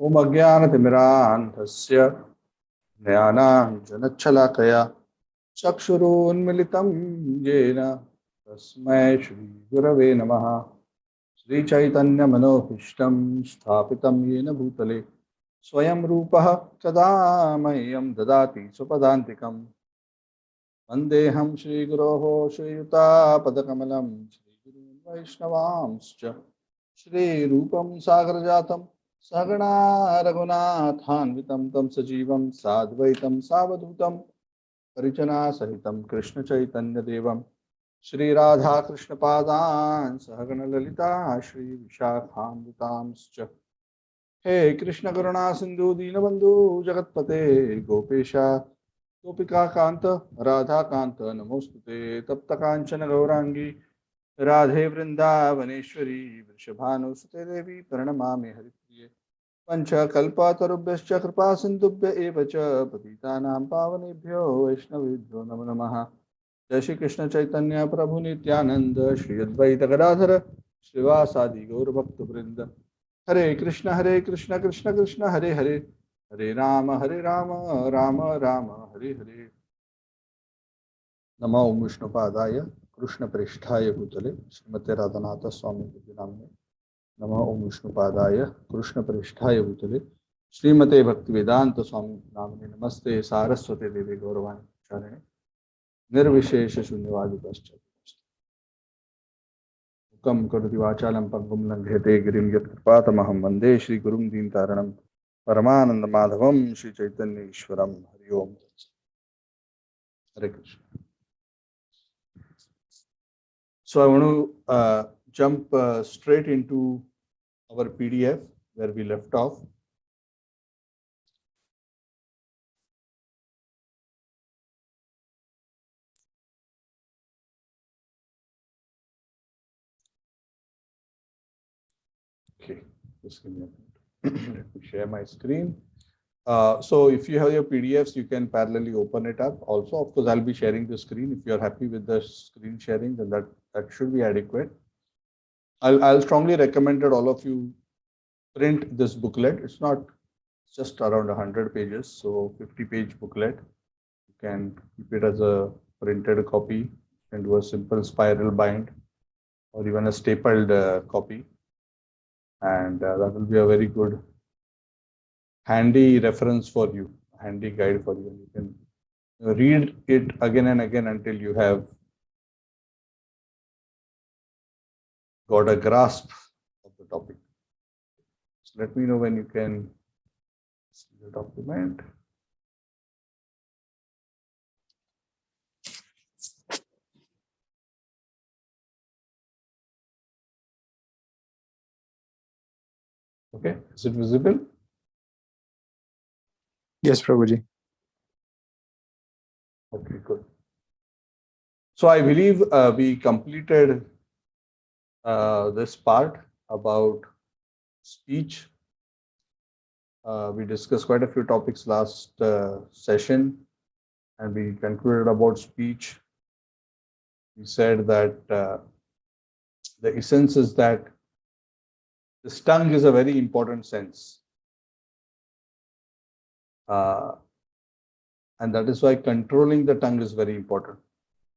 Om Ajnanatimirandhasya Jnananjanachhalakaya Chakshurunmilitam Yena Tasmai Shri Gurave Namaha. Shri Chaitanya Manohishtam Sthapitam Yena Bhutale Swayam Rupaha Kada Mayam Dadati Supadantikam Vandeham Shri Guroho Shri Yuta Padakamalam Shri Guru Vaishnavamscha Shri Rupam Sagarjatam Sagana Raghunathanvitam Tam Sajivam Sadvaitam Savadutam Parichana Sahitam Krishna Chaitanya Devam Shri Radha Krishna Padan Sahagana Lalita Shri Vishakhanvitamscha Hey Krishna Karuna Sindhu Dinabandhu Jagatpate Gopesha Gopika Kanta Radha Kanta Namostute Tapta Kanchana Gaurangi Radhe Vrindavaneshwari Vrishabhanusute Devi Pranamami Haripriye Pancha Kalpa Tarubhyascha Kripa Sindhubhya Evacha Patitanam Pavanebhyo Vaishnavibhyo Namo Namaha Jai Shri Krishna Chaitanya Prabhu Nityananda Shri Advaita Gadadhara Srivasadi Gaur Bhakta Vrinda Hare Krishna Krishna Krishna Hare Hare Hare Rama Rama Rama Hare Hare Namo Om Vishnu Padaya Krishna Pristhaya Bhutale Srimate Radhanatha Swami Namne Namo Om Vishnu Padaya Krishna Pristhaya Bhutale Srimate Bhaktivedanta Swami Namne Namaste Saraswate Devi Gauravani Charane Nirvishesha Shunyavadi Paschat Ukam Karati Vachalam Pangum Langhete Girim Yat Kripatamaham Vande Shri Gurum Din Taranam Paramananda Madhavam Shri Chaitanya Ishwaram Hari Om Hare Krishna. So I want to jump straight into our PDF where we left off. Okay, just give me a minute. Let me share my screen. So if you have your PDFs, you can parallelly open it up. Also, of course, I'll be sharing the screen. If you're happy with the screen sharing, then that should be adequate. I'll strongly recommend that all of you print this booklet. It's not just around 100 pages, so 50-page booklet. You can keep it as a printed copy and do a simple spiral bind or even a stapled copy. And that will be a very good handy reference for you, handy guide for you. You can read it again and again until you have got a grasp of the topic. So let me know when you can see the document. Okay, is it visible? Yes, Prabhuji. Okay, good. So I believe we completed this part about speech. We discussed quite a few topics last session, and we concluded about speech. We said that the essence is that this tongue is a very important sense. And that is why controlling the tongue is very important.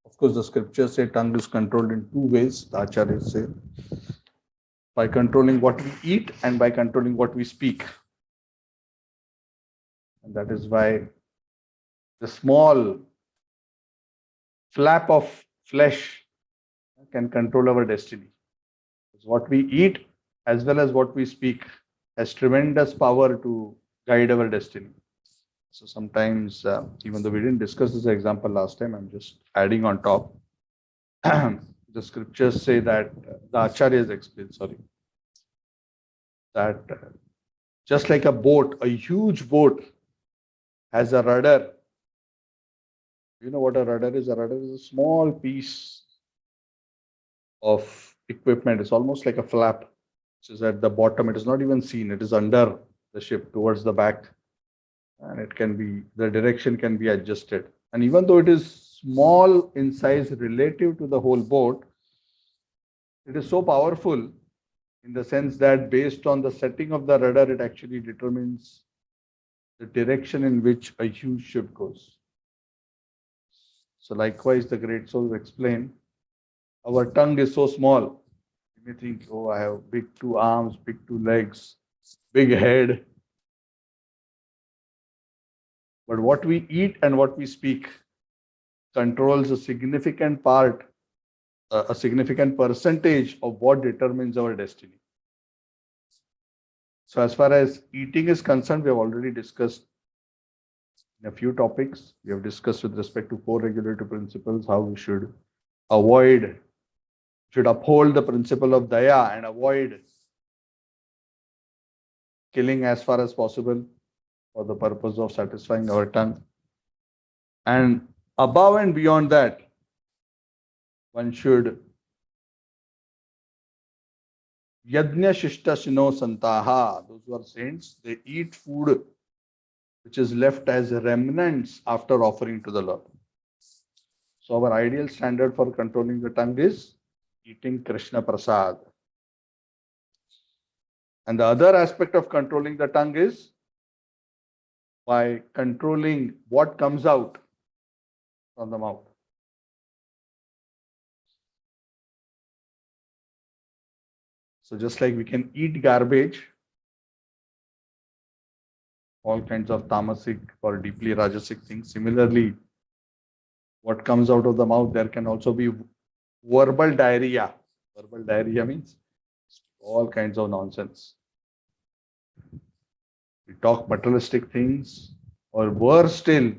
Of course, the scriptures say tongue is controlled in two ways, the acharyas say, by controlling what we eat and by controlling what we speak. And that is why the small flap of flesh can control our destiny. Because what we eat as well as what we speak has tremendous power to guide our destiny. So sometimes, even though we didn't discuss this example last time, I'm just adding on top. The scriptures say that the acharyas explain, that just like a boat, a huge boat has a rudder. You know what a rudder is? A rudder is a small piece of equipment. It's almost like a flap, which is at the bottom. It is not even seen. It is under the ship towards the back. And it can be, the direction can be adjusted. And even though it is small in size relative to the whole boat, it is so powerful in the sense that based on the setting of the rudder, it actually determines the direction in which a huge ship goes. So likewise, the great souls explain, our tongue is so small. You may think, oh, I have big two arms, big two legs, big head. But what we eat and what we speak controls a significant part, a significant percentage of what determines our destiny. So as far as eating is concerned, we have already discussed in a few topics. We have discussed with respect to 4 regulative principles, how we should uphold the principle of daya and avoid killing as far as possible for the purpose of satisfying our tongue. And above and beyond that, one should yajna shishta shino santaha. Those who are saints, they eat food which is left as remnants after offering to the Lord. So our ideal standard for controlling the tongue is eating Krishna Prasad. And the other aspect of controlling the tongue is by controlling what comes out from the mouth. So just like we can eat garbage, all kinds of tamasic or deeply rajasic things, similarly, what comes out of the mouth, there can also be verbal diarrhea. Verbal diarrhea means all kinds of nonsense. We talk materialistic things, or worse still,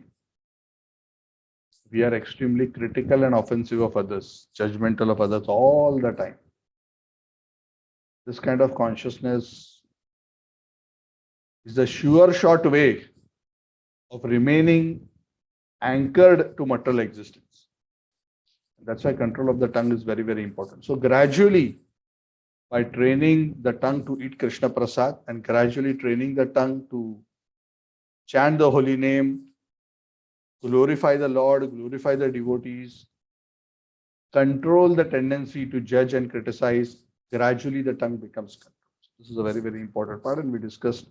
we are extremely critical and offensive of others, judgmental of others all the time. This kind of consciousness is the sure short way of remaining anchored to material existence. That's why control of the tongue is very, very important. So gradually, by training the tongue to eat Krishna Prasad and gradually training the tongue to chant the holy name, glorify the Lord, glorify the devotees, control the tendency to judge and criticize, gradually the tongue becomes controlled. This is a very, very important part, and we discussed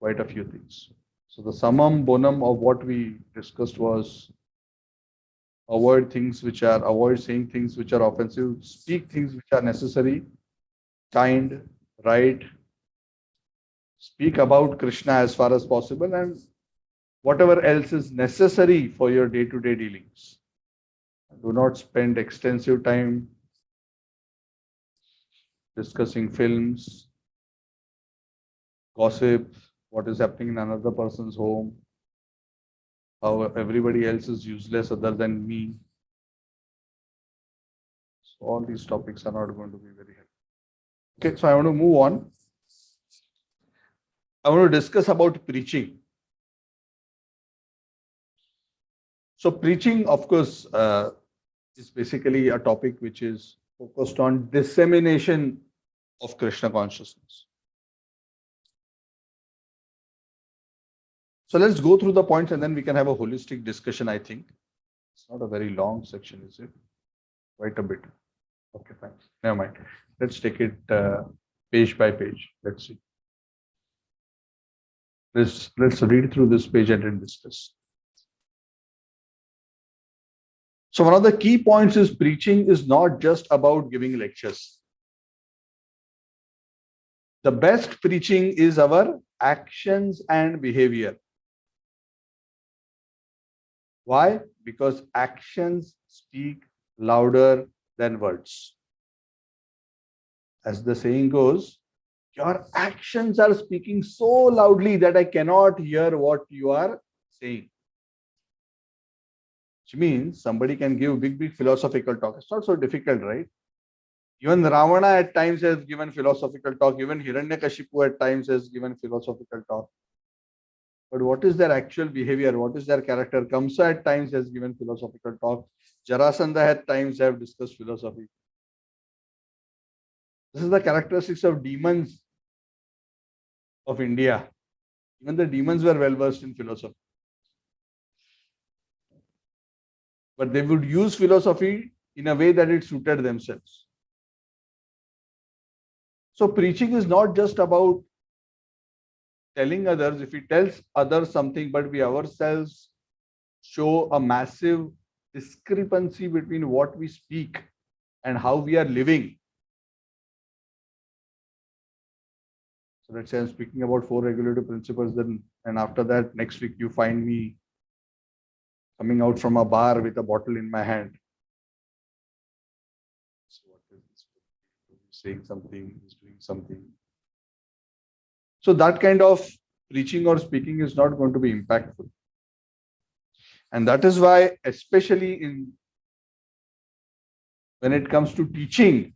quite a few things. So the summum bonum of what we discussed was avoid saying things which are offensive, speak things which are necessary, kind, right, speak about Krishna as far as possible, and whatever else is necessary for your day-to-day dealings. Do not spend extensive time discussing films, gossip, what is happening in another person's home, how everybody else is useless other than me. So all these topics are not going to be very helpful. Okay, so I want to move on. I want to discuss about preaching. So preaching, of course, is basically a topic which is focused on dissemination of Krishna consciousness. So let's go through the points and then we can have a holistic discussion, I think. It's not a very long section, is it? Quite a bit. Okay, fine. Never mind. Let's take it page by page. Let's see. Let's read through this page and then discuss. So one of the key points is preaching is not just about giving lectures. The best preaching is our actions and behavior. Why? Because actions speak louder than words. As the saying goes, your actions are speaking so loudly that I cannot hear what you are saying. Which means somebody can give big philosophical talk. It's not so difficult, right? Even Ravana at times has given philosophical talk. Even Hiranyakashipu at times has given philosophical talk. But what is their actual behavior? What is their character? Kamsa at times has given philosophical talk. Jarasandha at times have discussed philosophy. This is the characteristics of demons of India. Even the demons were well versed in philosophy. But they would use philosophy in a way that it suited themselves. So preaching is not just about telling others. If we tell others something, but we ourselves show a massive discrepancy between what we speak and how we are living. So let's say I'm speaking about 4 regulative principles, then and after that, next week you find me coming out from a bar with a bottle in my hand. So what is this? He's saying something, he's doing something. So that kind of preaching or speaking is not going to be impactful. And that is why, especially when it comes to teaching,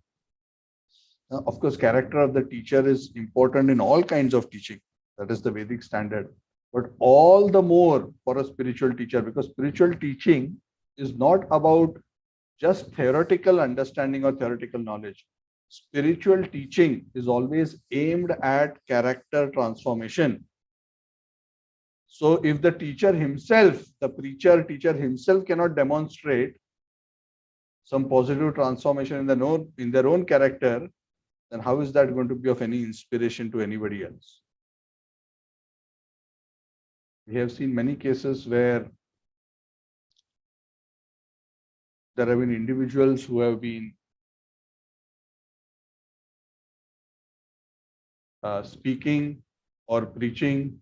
of course, character of the teacher is important in all kinds of teaching. That is the Vedic standard. But all the more for a spiritual teacher, because spiritual teaching is not about just theoretical understanding or theoretical knowledge. Spiritual teaching is always aimed at character transformation. So if the teacher himself, the teacher himself cannot demonstrate some positive transformation in their own character, then how is that going to be of any inspiration to anybody else? We have seen many cases where there have been individuals who have been speaking or preaching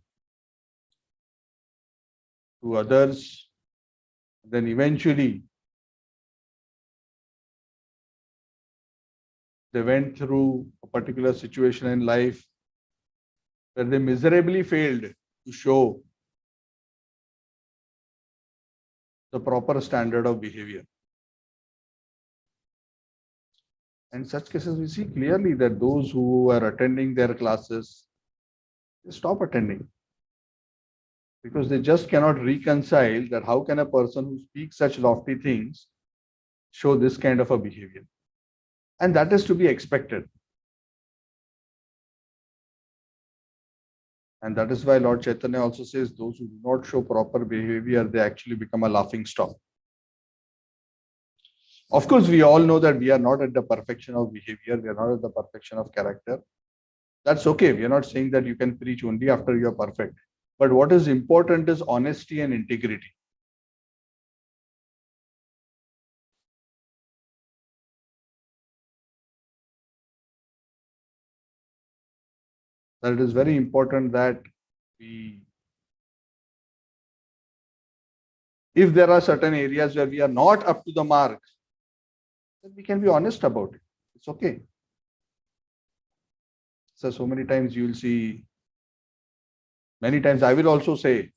to others, then eventually they went through a particular situation in life where they miserably failed to show the proper standard of behavior. In such cases, we see clearly that those who are attending their classes, they stop attending because they just cannot reconcile that how can a person who speaks such lofty things show this kind of a behavior. And that is to be expected. And that is why Lord Chaitanya also says those who do not show proper behavior, they actually become a laughing stock. Of course, we all know that we are not at the perfection of behavior. We are not at the perfection of character. That's okay. We are not saying that you can preach only after you are perfect. But what is important is honesty and integrity. That it is very important that if there are certain areas where we are not up to the mark, then we can be honest about it. It's okay. So many times you will see, many times I will also say,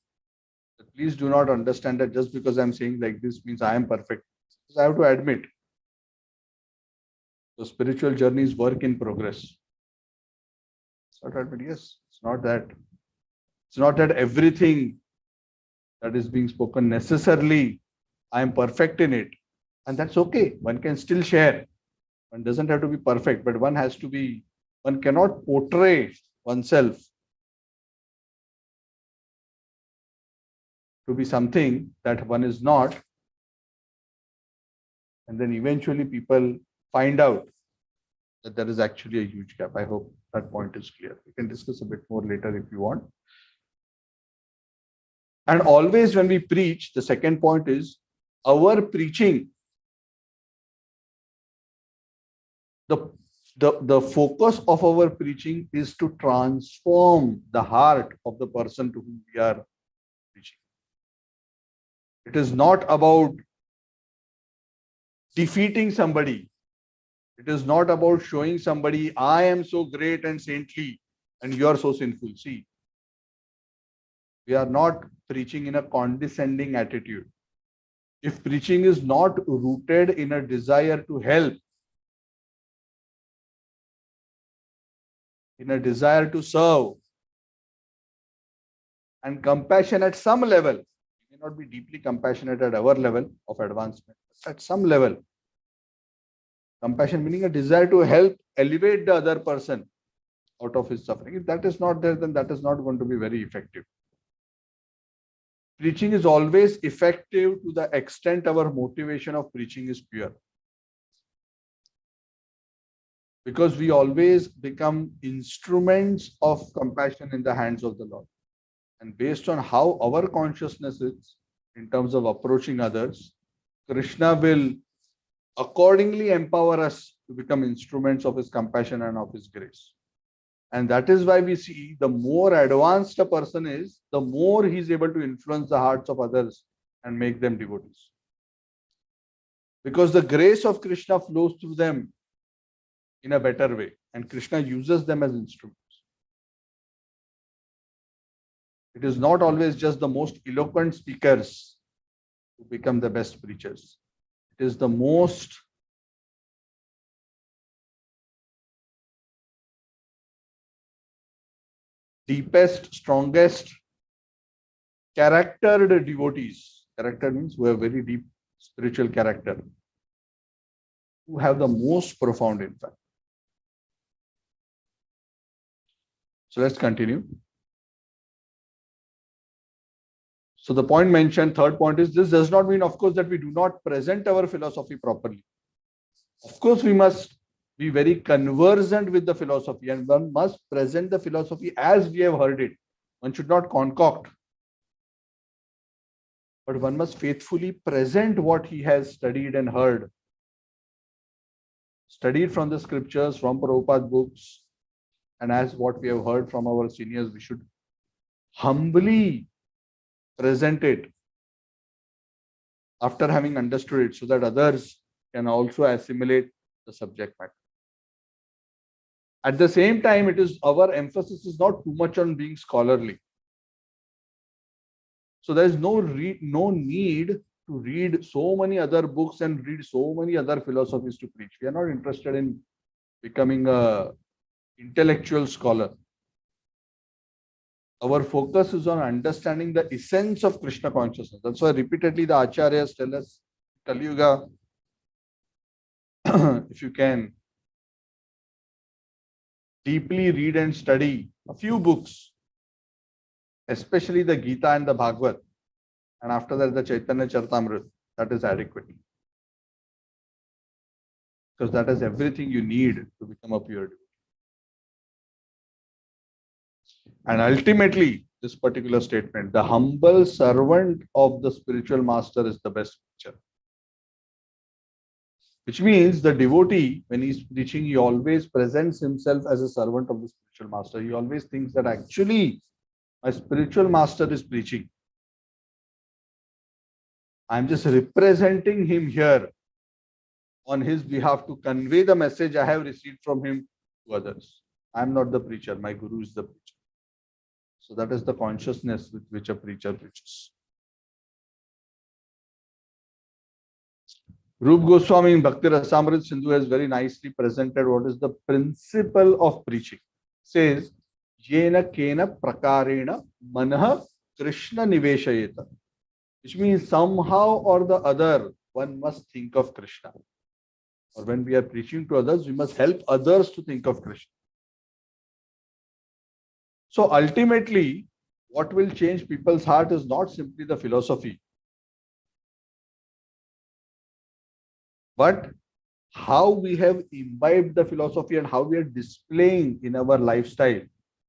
that please do not understand that just because I'm saying like this means I am perfect. Because I have to admit, the spiritual journey is work in progress. So to admit, yes, it's not that everything that is being spoken necessarily I am perfect in it. And that's okay. One can still share. One doesn't have to be perfect, but one cannot portray oneself to be something that one is not. And then eventually people find out that there is actually a huge gap. I hope that point is clear. We can discuss a bit more later if you want. And always when we preach, the second point is our preaching. The focus of our preaching is to transform the heart of the person to whom we are preaching. It is not about defeating somebody. It is not about showing somebody, I am so great and saintly and you are so sinful. See, we are not preaching in a condescending attitude. If preaching is not rooted in a desire to help, in a desire to serve, and compassion at some level, we may not be deeply compassionate at our level of advancement, but at some level, compassion meaning a desire to help elevate the other person out of his suffering. If that is not there, then that is not going to be very effective. Preaching is always effective to the extent our motivation of preaching is pure. because we always become instruments of compassion in the hands of the Lord. And based on how our consciousness is in terms of approaching others, Krishna will accordingly empower us to become instruments of his compassion and of his grace. And that is why we see the more advanced a person is, the more he is able to influence the hearts of others and make them devotees. Because the grace of Krishna flows through them in a better way, and Krishna uses them as instruments. It is not always just the most eloquent speakers who become the best preachers. It is the most deepest, strongest charactered devotees. Character means who have very deep spiritual character, who have the most profound impact. So let's continue. So the point mentioned, third point is, this does not mean, of course, that we do not present our philosophy properly. Of course, we must be very conversant with the philosophy, and one must present the philosophy as we have heard it. One should not concoct, but one must faithfully present what he has studied and heard. Studied from the scriptures, from Prabhupada books, and as what we have heard from our seniors, we should humbly present it after having understood it, so that others can also assimilate the subject matter. At the same time, it is our emphasis is not too much on being scholarly. So there is no need to read so many other books and read so many other philosophies to preach. We are not interested in becoming a intellectual scholar. Our focus is on understanding the essence of Krishna consciousness. That's why repeatedly the Acharyas tell us, Kali Yuga, if you can deeply read and study a few books, especially the Gita and the Bhagavad, and after that the Chaitanya Charitamrita, that is adequate. Because that is everything you need to become a pure devotee. And ultimately, this particular statement, the humble servant of the spiritual master is the best teacher. Which means the devotee, when he's preaching, he always presents himself as a servant of the spiritual master. He always thinks that actually my spiritual master is preaching. I'm just representing him here on his behalf to convey the message I have received from him to others. I'm not the preacher, my guru is the preacher. So that is the consciousness with which a preacher preaches. Rup Goswami in Bhakti Rasamrita Sindhu has very nicely presented what is the principle of preaching. It says, Yena kena prakarena manah Krishna niveshayeta. Which means somehow or the other, one must think of Krishna. Or when we are preaching to others, we must help others to think of Krishna. So ultimately, what will change people's heart is not simply the philosophy, but how we have imbibed the philosophy and how we are displaying in our lifestyle,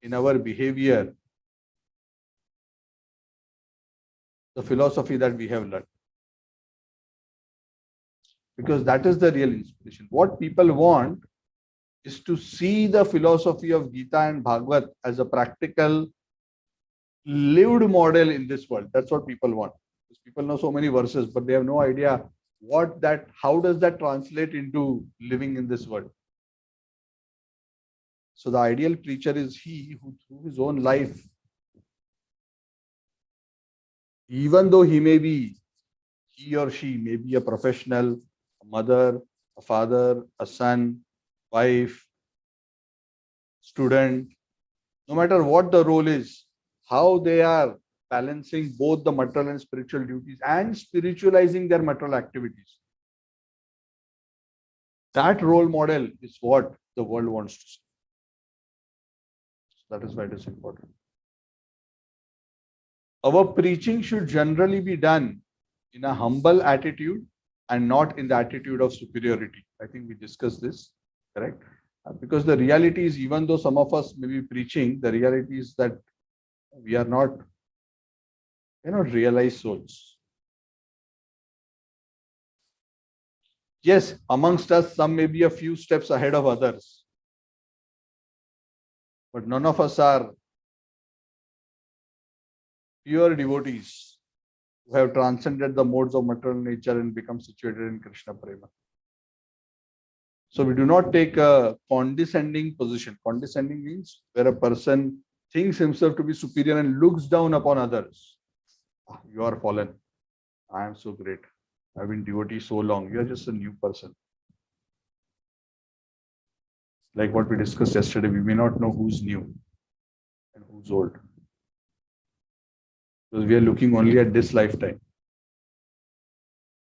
in our behavior, the philosophy that we have learned. Because that is the real inspiration. What people want is to see the philosophy of Gita and Bhagavad as a practical, lived model in this world. That's what people want. Because people know so many verses, but they have no idea how does that translate into living in this world. So the ideal preacher is he who through his own life, even though he or she may be a professional, a mother, a father, a son, wife, student, no matter what the role is, how they are balancing both the material and spiritual duties and spiritualizing their material activities. That role model is what the world wants to see. So that is why it is important. Our preaching should generally be done in a humble attitude and not in the attitude of superiority. I think we discussed this, correct? Because the reality is, even though some of us may be preaching, the reality is that we are not, realized souls. Yes, amongst us, some may be a few steps ahead of others, but none of us are pure devotees who have transcended the modes of material nature and become situated in Krishna Prema. So we do not take a condescending position. Condescending means where a person thinks himself to be superior and looks down upon others. You are fallen. I am so great. I've been devotee so long. You are just a new person. Like what we discussed yesterday, we may not know who's new and who's old. Because we are looking only at this lifetime.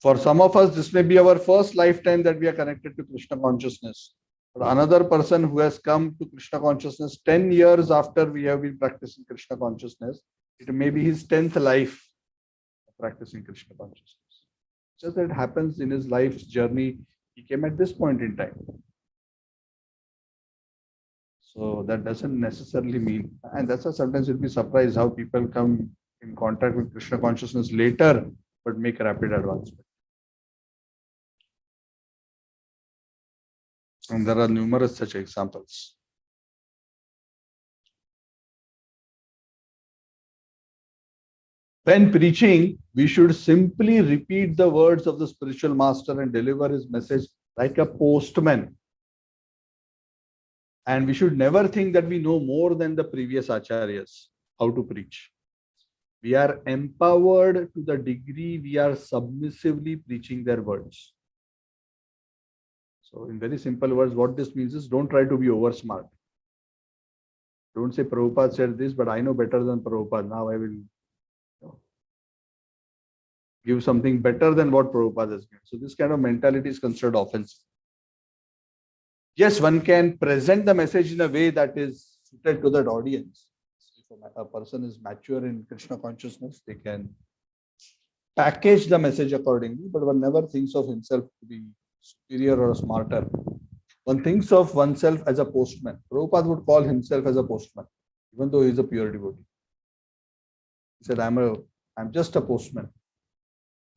For some of us, this may be our first lifetime that we are connected to Krishna consciousness. But another person who has come to Krishna consciousness 10 years after we have been practicing Krishna consciousness, it may be his 10th life of practicing Krishna consciousness. Just that happens in his life's journey, he came at this point in time. So that doesn't necessarily mean, and that's why sometimes you'll be surprised how people come in contact with Krishna consciousness later, but make rapid advancement. And there are numerous such examples. When preaching, we should simply repeat the words of the spiritual master and deliver his message like a postman. And we should never think that we know more than the previous acharyas how to preach. We are empowered to the degree we are submissively preaching their words. So in very simple words, what this means is don't try to be over smart. Don't say Prabhupada said this, but I know better than Prabhupada. Now I will give something better than what Prabhupada has given. So this kind of mentality is considered offensive. Yes, one can present the message in a way that is suited to that audience. If a person is mature in Krishna consciousness, they can package the message accordingly, but one never thinks of himself to be superior or smarter. One thinks of oneself as a postman. Prabhupada would call himself as a postman, even though he is a pure devotee. He said, I'm just a postman.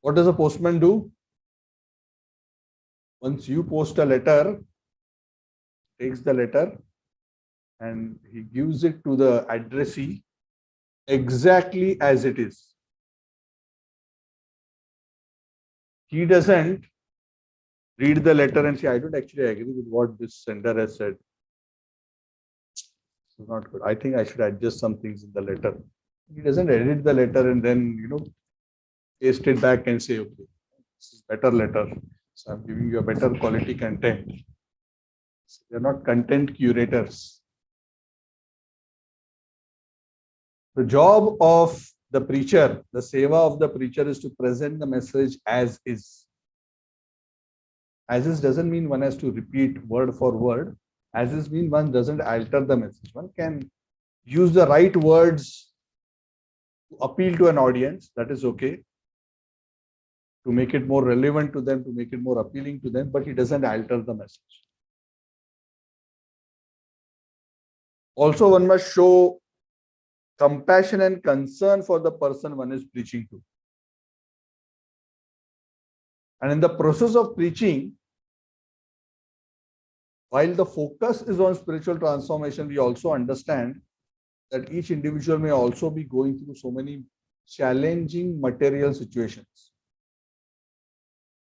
What does a postman do? Once you post a letter, takes the letter and he gives it to the addressee exactly as it is. He doesn't read the letter and say, I don't actually agree with what this sender has said. This is not good. I think I should adjust some things in the letter. He doesn't edit the letter and then, paste it back and say, okay, this is better letter. So I'm giving you a better quality content. So they're not content curators. The job of the preacher, the seva of the preacher is to present the message as is. As is doesn't mean one has to repeat word for word. As is means one doesn't alter the message. One can use the right words to appeal to an audience. That is okay. To make it more relevant to them, to make it more appealing to them, but he doesn't alter the message. Also, one must show compassion and concern for the person one is preaching to. And in the process of preaching, while the focus is on spiritual transformation, we also understand that each individual may also be going through so many challenging material situations.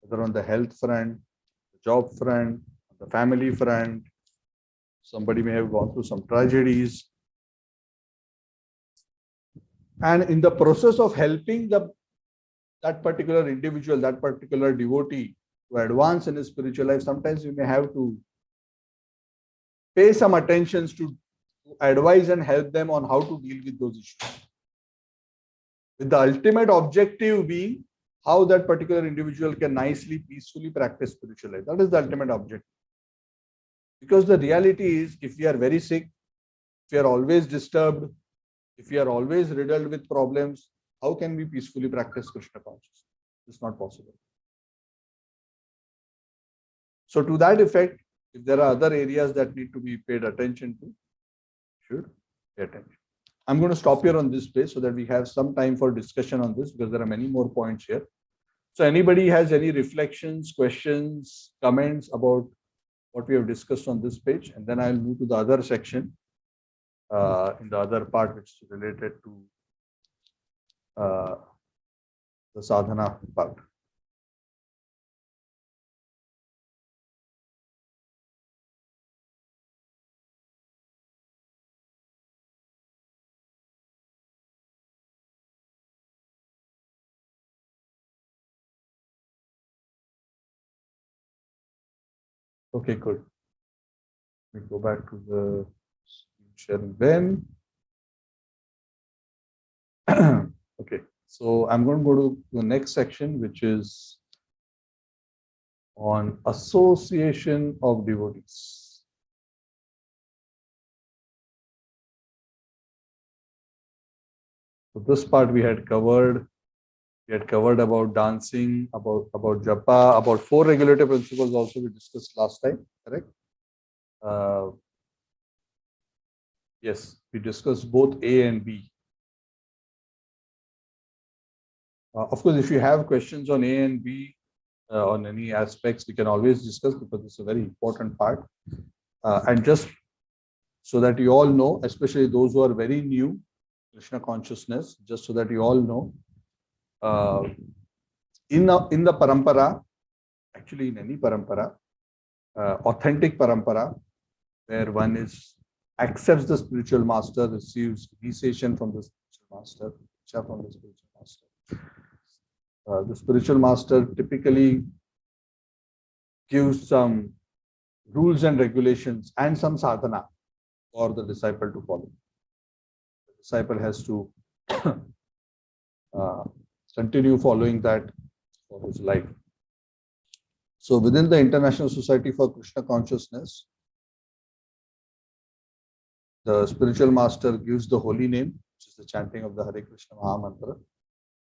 Whether on the health front, the job front, the family front, somebody may have gone through some tragedies. And in the process of helping that particular individual, that particular devotee to advance in his spiritual life, sometimes you may have to pay some attention to advise and help them on how to deal with those issues. With the ultimate objective being how that particular individual can nicely, peacefully practice spiritual life. That is the ultimate objective. Because the reality is, if we are very sick, if we are always disturbed, if we are always riddled with problems, how can we peacefully practice Krishna consciousness? It's not possible. So to that effect, If there are other areas that need to be paid attention to, should pay attention. I'm going to stop here on this place so that we have some time for discussion on this, because there are many more points here. So anybody has any reflections, questions, comments about what we have discussed on this page, and then I'll move to the other section in the other part, which is related to the sadhana part. Okay, good. We go back to the sharing then. Okay, so I'm going to go to the next section, which is on association of devotees. So this part we had covered. We had covered about dancing, about japa, about 4 regulative principles also we discussed last time, correct? Yes, we discussed both A and B. Of course, if you have questions on A and B, on any aspects, we can always discuss, because it's a very important part. And just so that you all know, especially those who are very new, Krishna consciousness, just so that you all know, in the parampara, actually in any parampara, authentic parampara, where one accepts the spiritual master, receives initiation from the spiritual master, from the spiritual master. The spiritual master typically gives some rules and regulations and some sadhana for the disciple to follow. The disciple has to continue following that for his life. So within the International Society for Krishna Consciousness, the spiritual master gives the holy name, which is the chanting of the Hare Krishna Maha Mantra.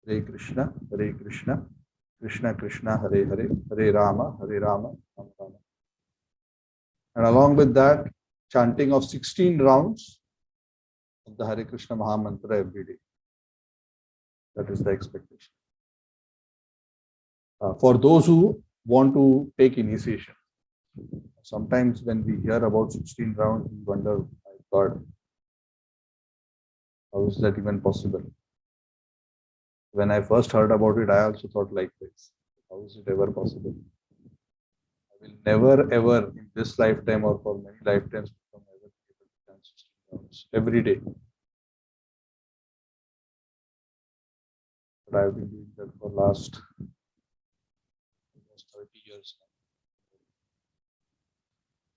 Hare Krishna, Krishna Krishna, Hare Hare, Hare Rama, Rama Rama. And along with that, chanting of 16 rounds of the Hare Krishna Maha Mantra every day. That is the expectation. For those who want to take initiation. Sometimes when we hear about 16 rounds, we wonder, my God, how is that even possible? When I first heard about it, I also thought like this. How is it ever possible? I will never ever in this lifetime or for many lifetimes become ever able to dance 16 rounds every day. But I have been doing that for last almost 30 years now.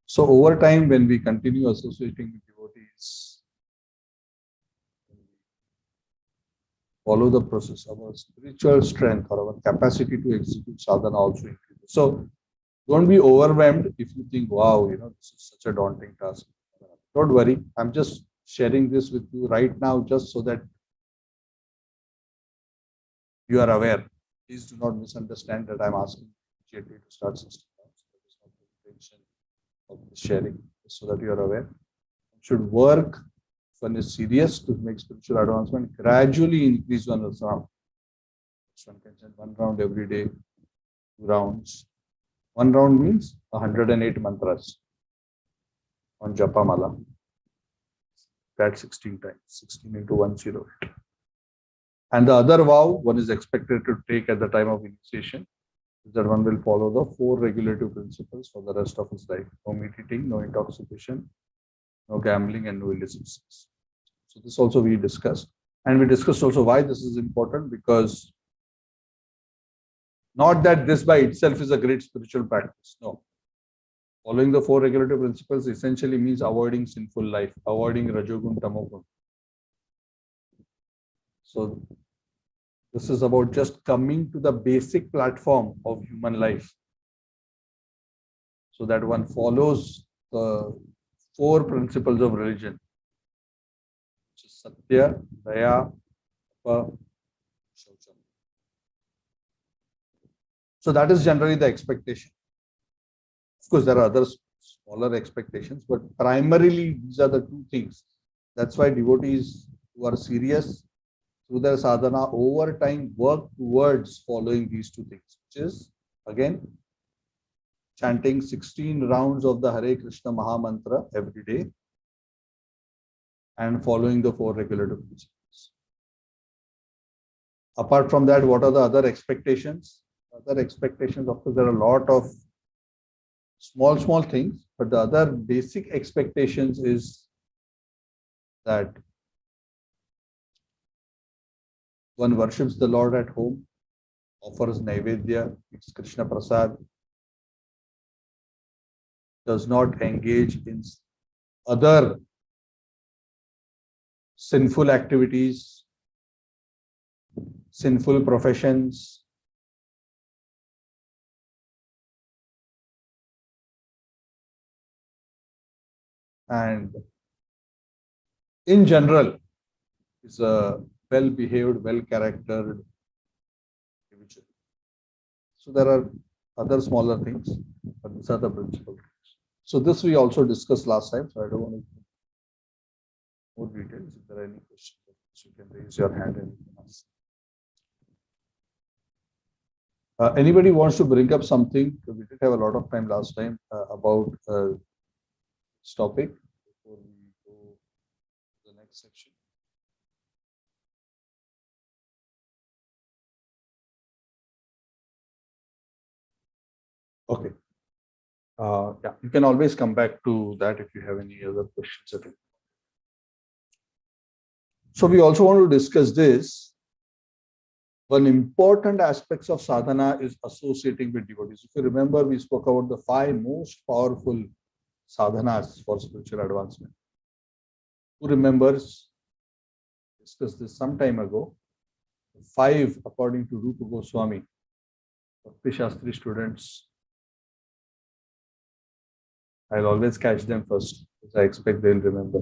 So over time, when we continue associating with devotees, follow the process, our spiritual strength or our capacity to execute sadhana also increases. So don't be overwhelmed if you think, wow, this is such a daunting task. Don't worry. I'm just sharing this with you right now, just so that you are aware. Please do not misunderstand that I'm asking you to start 16 rounds. That is not the intention of this sharing, so that you are aware. You should work. One is serious to make spiritual advancement, gradually increase one round. One can send 1 round every day, 2 rounds. 1 round means 108 mantras on Japa Mala. That's 16 times, 16 into 108. And the other vow one is expected to take at the time of initiation is that one will follow the 4 regulative principles for the rest of his life. No meat eating, no intoxication, no gambling, and no illicit sex. So this also we discussed. And we discussed also why this is important, because not that this by itself is a great spiritual practice. No. Following the 4 regulative principles essentially means avoiding sinful life, avoiding Rajogun, Tamogun. So this is about just coming to the basic platform of human life, so that one follows the 4 principles of religion, which is Satya, Daya, Tapa, Shaucham. So that is generally the expectation. Of course, there are other smaller expectations, but primarily these are the two things. That's why devotees who are serious through their sadhana over time work towards following these two things, which is again chanting 16 rounds of the Hare Krishna Maha Mantra every day and following the four regulative principles. Apart from that, what are the other expectations? Other expectations, of course, there are a lot of small things, but the other basic expectations is that one worships the Lord at home, offers Naivedya, eats Krishna Prasad, does not engage in other sinful activities, sinful professions, and in general is a well-behaved, well-charactered individual. So there are other smaller things, but these are the principal things. So this we also discussed last time, so I don't want to go more details. If there are any questions, you can raise your hand and you can ask. Anybody wants to bring up something? We did have a lot of time last time about this topic before we go to the next section. Okay. Yeah, you can always come back to that if you have any other questions. So we also want to discuss this. One important aspects of sadhana is associating with devotees. If you remember, we spoke about the 5 most powerful sadhanas for spiritual advancement. Who remembers? Discussed this some time ago. 5, according to Rupa Goswami, Bhakti Shastri students. I'll always catch them first, because I expect they'll remember.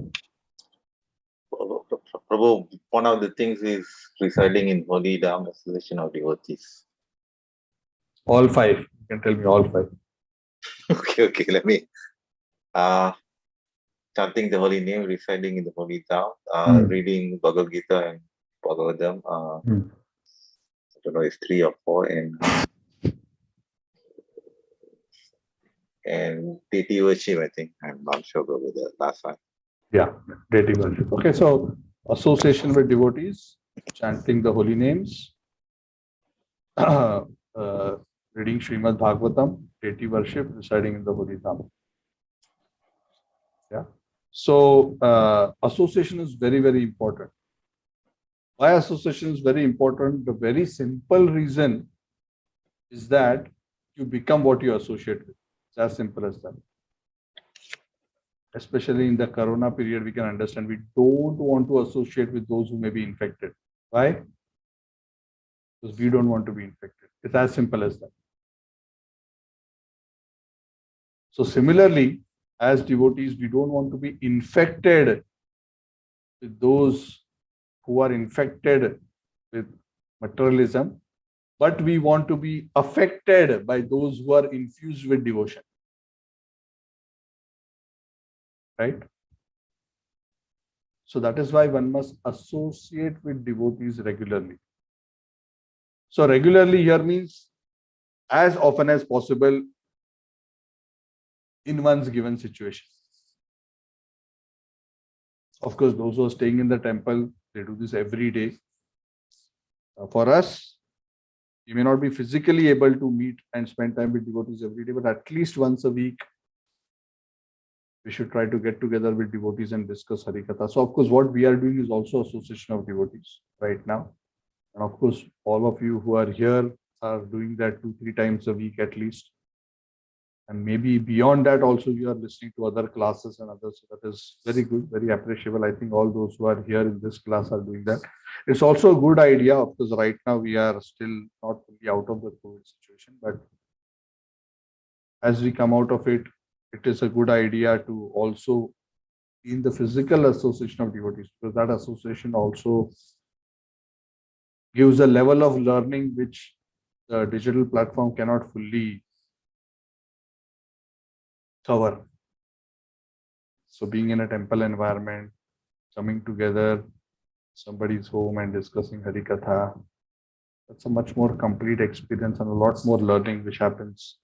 Prabhu, one of the things is residing in holy Dham, association of devotees. All 5. You can tell me all 5. Okay. Let me. Chanting the holy name, residing in the holy Dham, reading Bhagavad Gita and Bhagavatam. I don't know, it's 3 or 4, and deity worship, I think. I'm not sure about the last one. Yeah, deity worship. Okay, so association with devotees, chanting the holy names, reading Srimad Bhagavatam, deity worship, residing in the holy Dham. Yeah. So association is very, very important. Why association is very important? The very simple reason is that you become what you associate with. It's as simple as that. Especially in the corona period, we can understand we don't want to associate with those who may be infected. Why? Because we don't want to be infected. It's as simple as that. So similarly, as devotees, we don't want to be infected with those who are infected with materialism, but we want to be affected by those who are infused with devotion. Right? So that is why one must associate with devotees regularly. So regularly here means as often as possible in one's given situation. Of course, those who are staying in the temple, they do this every day. For us, you may not be physically able to meet and spend time with devotees every day, but at least once a week, we should try to get together with devotees and discuss Harikatha. So, of course, what we are doing is also association of devotees right now. And of course, all of you who are here are doing that 2-3 times a week at least. And maybe beyond that also you are listening to other classes and others. So that is very good, very appreciable. I think all those who are here in this class are doing that. It's also a good idea. Of course, right now we are still not fully out of the COVID situation, but as we come out of it, it is a good idea to also in the physical association of devotees, because that association also gives a level of learning which the digital platform cannot fully cover. So being in a temple environment, coming together, somebody's home and discussing Harikatha, that's a much more complete experience and a lot more learning which happens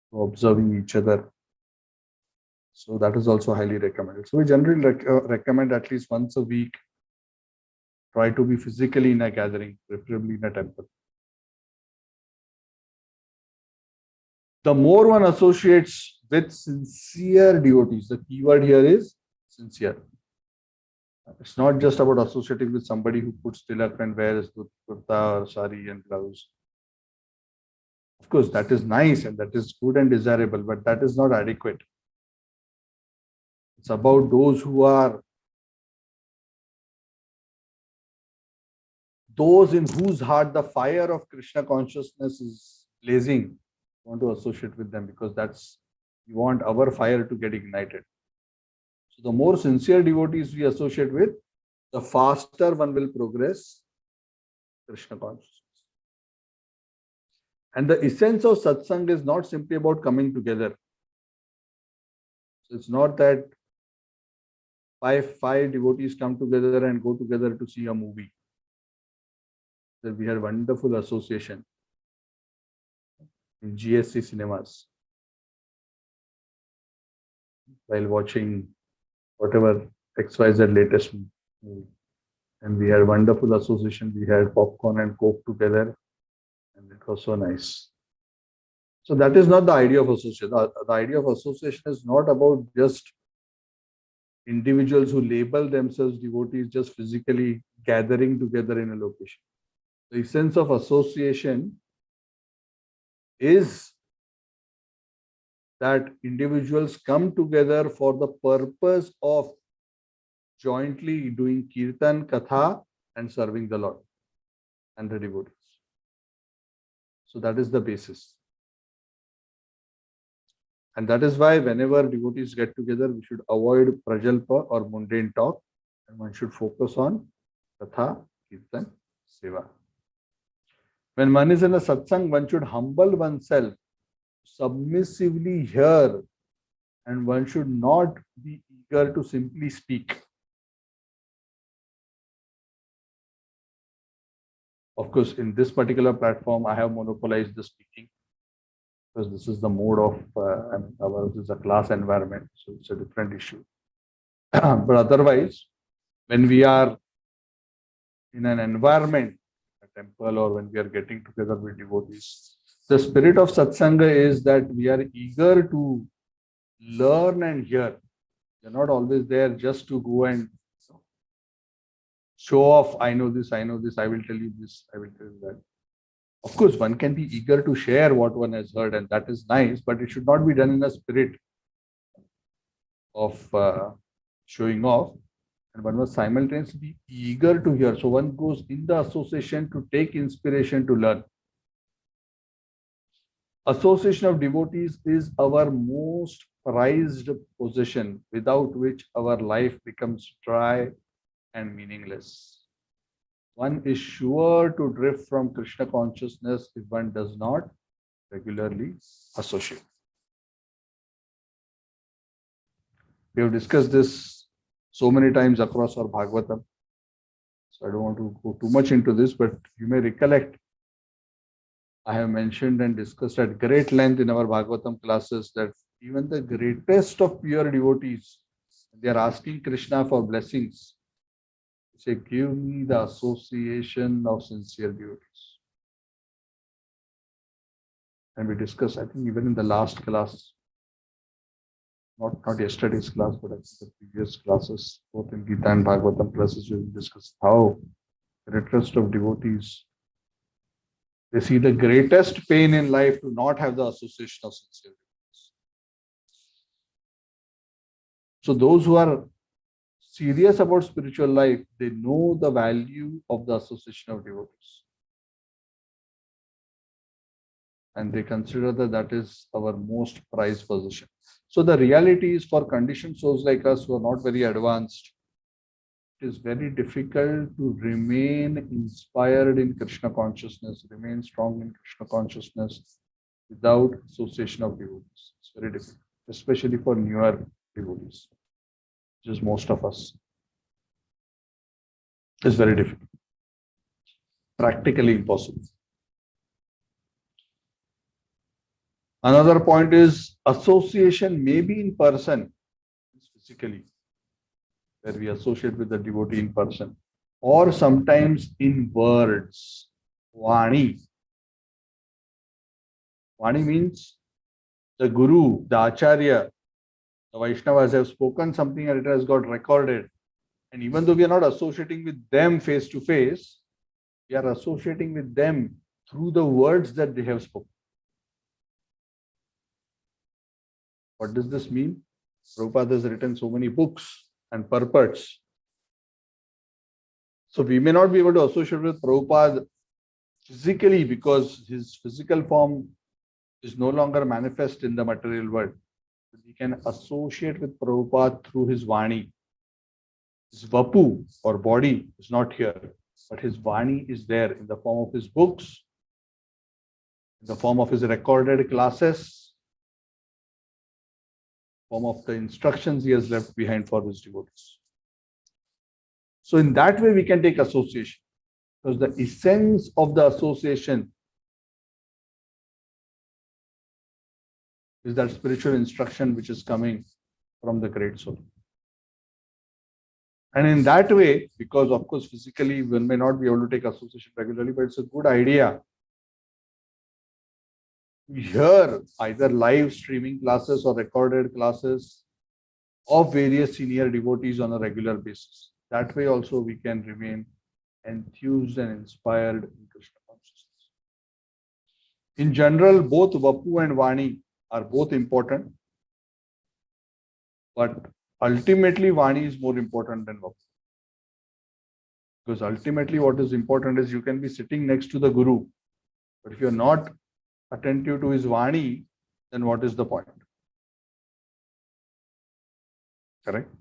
through observing each other. So that is also highly recommended. So we generally recommend at least once a week, try to be physically in a gathering, preferably in a temple. The more one associates with sincere devotees, the keyword here is sincere. It's not just about associating with somebody who puts tilak and wears kurta or sari and blouse. Of course, that is nice and that is good and desirable, but that is not adequate. It's about those who are, those in whose heart the fire of Krishna consciousness is blazing. We want to associate with them because we want our fire to get ignited. So the more sincere devotees we associate with, the faster one will progress Krishna consciousness. And the essence of satsang is not simply about coming together. So it's not that five devotees come together and go together to see a movie. That we had wonderful association in GSC cinemas while watching whatever XYZ latest movie. And we had wonderful association. We had popcorn and coke together, and it was so nice. So that is not the idea of association. The idea of association is not about just individuals who label themselves devotees just physically gathering together in a location. The essence of association is that individuals come together for the purpose of jointly doing kirtan, katha, and serving the Lord and the devotees. So that is the basis. And that is why whenever devotees get together, we should avoid prajalpa or mundane talk, and one should focus on katha, kirtan, seva. When one is in a satsang, one should humble oneself, submissively hear, and one should not be eager to simply speak. Of course, in this particular platform, I have monopolized the speaking because this is the mode of ours is a class environment, so it's a different issue. But otherwise, when we are in an environment, a temple, or when we are getting together with devotees, the spirit of satsanga is that we are eager to learn and hear. You're not always there just to go and show off. I know this, I know this, I will tell you this, I will tell you that. Of course, one can be eager to share what one has heard, and that is nice, but it should not be done in a spirit of showing off. And one must simultaneously be eager to hear. So one goes in the association to take inspiration to learn. Association of devotees is our most prized possession, without which our life becomes dry and meaningless. One is sure to drift from Krishna consciousness if one does not regularly associate. We have discussed this so many times across our Bhagavatam. So I don't want to go too much into this, but you may recollect I have mentioned and discussed at great length in our Bhagavatam classes that even the greatest of pure devotees, they are asking Krishna for blessings. Say, give me the association of sincere devotees. And we discussed, I think, even in the last class, not yesterday's class, but I think the previous classes, both in Gita and Bhagavatam classes, we discussed how the greatest of devotees, they see the greatest pain in life to not have the association of sincere devotees. So those who are serious about spiritual life, they know the value of the association of devotees. And they consider that that is our most prized possession. So the reality is for conditioned souls like us who are not very advanced, it is very difficult to remain inspired in Krishna consciousness, remain strong in Krishna consciousness without association of devotees. It's very difficult, especially for newer devotees. which is most of us. It's very difficult, practically impossible. Another point is association may be in person, physically, where we associate with the devotee in person, or sometimes in words. Vani. Vani means the Guru, the Acharya, the Vaishnavas have spoken something and it has got recorded. And even though we are not associating with them face to face, we are associating with them through the words that they have spoken. What does this mean? Prabhupada has written so many books and purports. So we may not be able to associate with Prabhupada physically because his physical form is no longer manifest in the material world. But we can associate with Prabhupada through his Vani. His Vapu or body is not here, but his Vani is there in the form of his books, in the form of his recorded classes, form of the instructions he has left behind for his devotees. So in that way, we can take association, because the essence of the association is that spiritual instruction which is coming from the Great Soul. And in that way, because of course physically one may not be able to take association regularly, but it's a good idea to hear either live streaming classes or recorded classes of various senior devotees on a regular basis. That way also we can remain enthused and inspired in Krishna consciousness. In general, both Vapu and Vani are both important, but ultimately Vani is more important than Vapu. Because ultimately what is important is you can be sitting next to the Guru, but if you're not attentive to his Vani, then what is the point? Correct?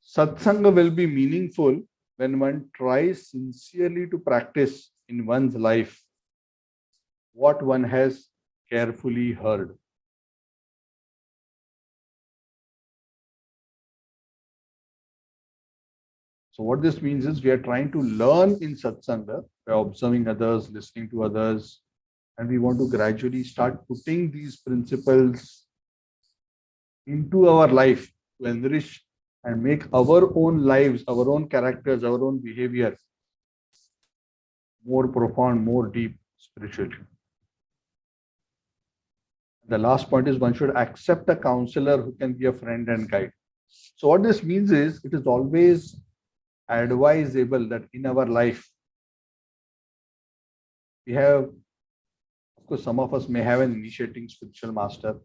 Satsanga will be meaningful when one tries sincerely to practice in one's life what one has carefully heard. So what this means is we are trying to learn in Satsanga by observing others, listening to others, and we want to gradually start putting these principles into our life to enrich and make our own lives, our own characters, our own behavior more profound, more deep spiritually. The last point is one should accept a counselor who can be a friend and guide. So what this means is it is always advisable that in our life we have, of course, some of us may have an initiating spiritual master,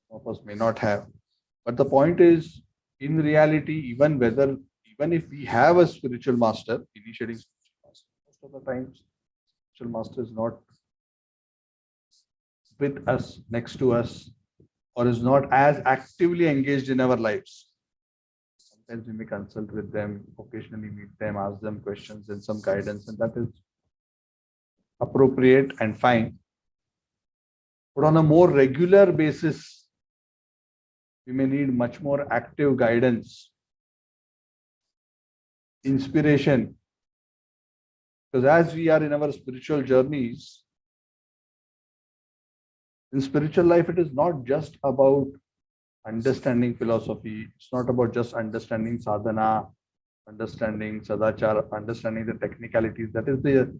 some of us may not have. But the point is, in reality, even if we have a spiritual master, initiating spiritual master, most of the times, spiritual master is not with us, next to us, or is not as actively engaged in our lives. Sometimes we may consult with them, occasionally meet them, ask them questions and some guidance, and that is appropriate and fine. But on a more regular basis, we may need much more active guidance, inspiration, because as we are in our spiritual journeys, in spiritual life, it is not just about understanding philosophy. It's not about just understanding sadhana, understanding sadachar, understanding the technicalities. That is the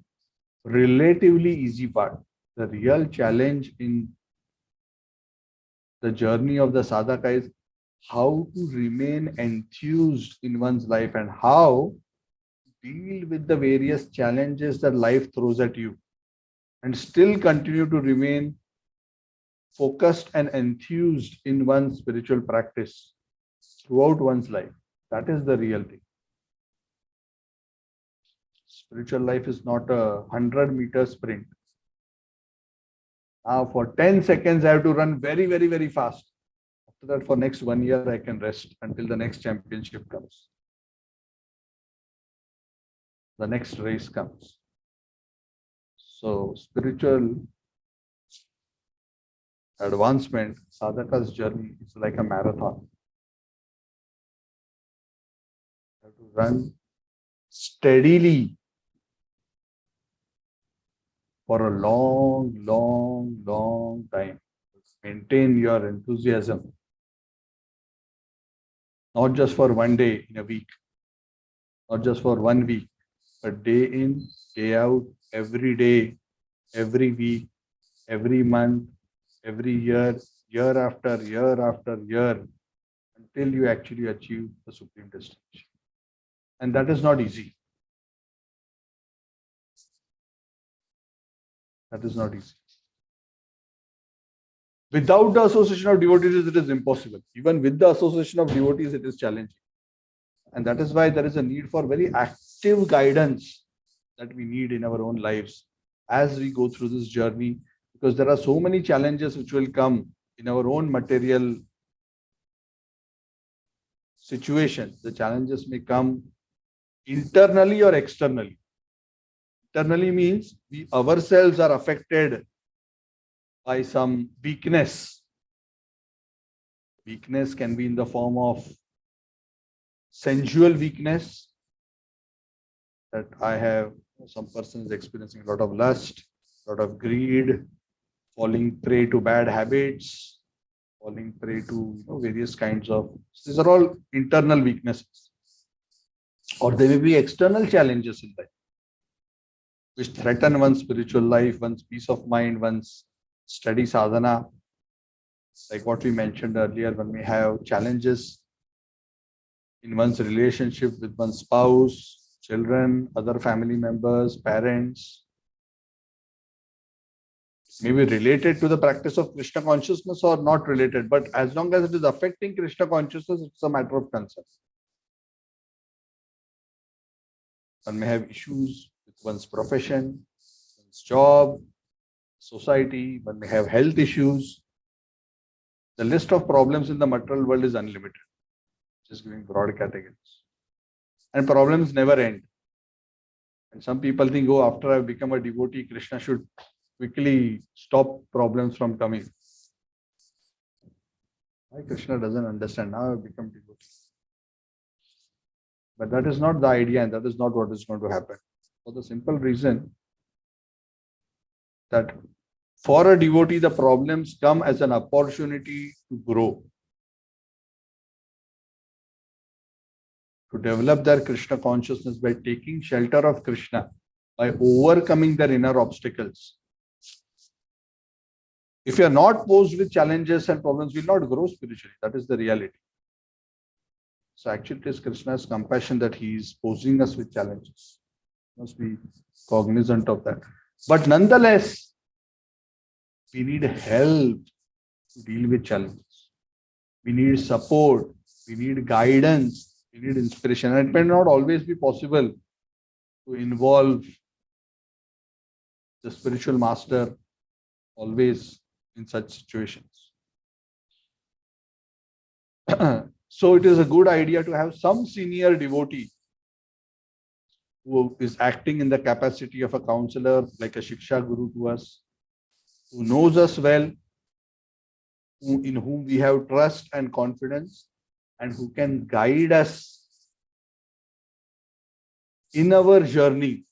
relatively easy part. The real challenge in the journey of the sadhaka is how to remain enthused in one's life and how to deal with the various challenges that life throws at you and still continue to remain focused and enthused in one's spiritual practice throughout one's life. That is the real thing. Spiritual life is not a 100-meter sprint. Now for 10 seconds, I have to run very, very, very fast. After that, for next 1 year, I can rest until the next championship comes. The next race comes. So spiritual advancement, sadhaka's journey is like a marathon. You have to run steadily for a long time. Maintain your enthusiasm, not just for one day in a week, not just for 1 week, but day in, day out, every day, every week, every month, every year, year after year, until you actually achieve the supreme destination. And that is not easy. That is not easy. Without the association of devotees, it is impossible. Even with the association of devotees, it is challenging. And that is why there is a need for very active guidance that we need in our own lives as we go through this journey, because there are so many challenges which will come in our own material situation. The challenges may come internally or externally. Internally means we ourselves are affected by some weakness. Weakness can be in the form of sensual weakness, that I have, some person is experiencing a lot of lust, a lot of greed, falling prey to bad habits, falling prey to various kinds of, these are all internal weaknesses. Or there may be external challenges in life which threaten one's spiritual life, one's peace of mind, one's study sadhana. Like what we mentioned earlier, when we have challenges in one's relationship with one's spouse, children, other family members, parents, maybe related to the practice of Krishna consciousness or not related, but as long as it is affecting Krishna consciousness, it's a matter of concern. One may have issues with one's profession, one's job, society, one may have health issues. The list of problems in the material world is unlimited, just giving broad categories. And problems never end. And some people think, oh, after I've become a devotee, Krishna should quickly stop problems from coming. Why Krishna doesn't understand? Now I've become devotee. But that is not the idea, and that is not what is going to happen. For the simple reason that for a devotee, the problems come as an opportunity to grow, to develop their Krishna consciousness by taking shelter of Krishna, by overcoming their inner obstacles. If you are not posed with challenges and problems, you will not grow spiritually. That is the reality. So actually, it is Krishna's compassion that he is posing us with challenges. Must be cognizant of that. But nonetheless, we need help to deal with challenges. We need support. We need guidance. We need inspiration. And it may not always be possible to involve the spiritual master always in such situations. So it is a good idea to have some senior devotee who is acting in the capacity of a counselor, like a Shiksha Guru to us, who knows us well, in whom we have trust and confidence, and who can guide us in our journey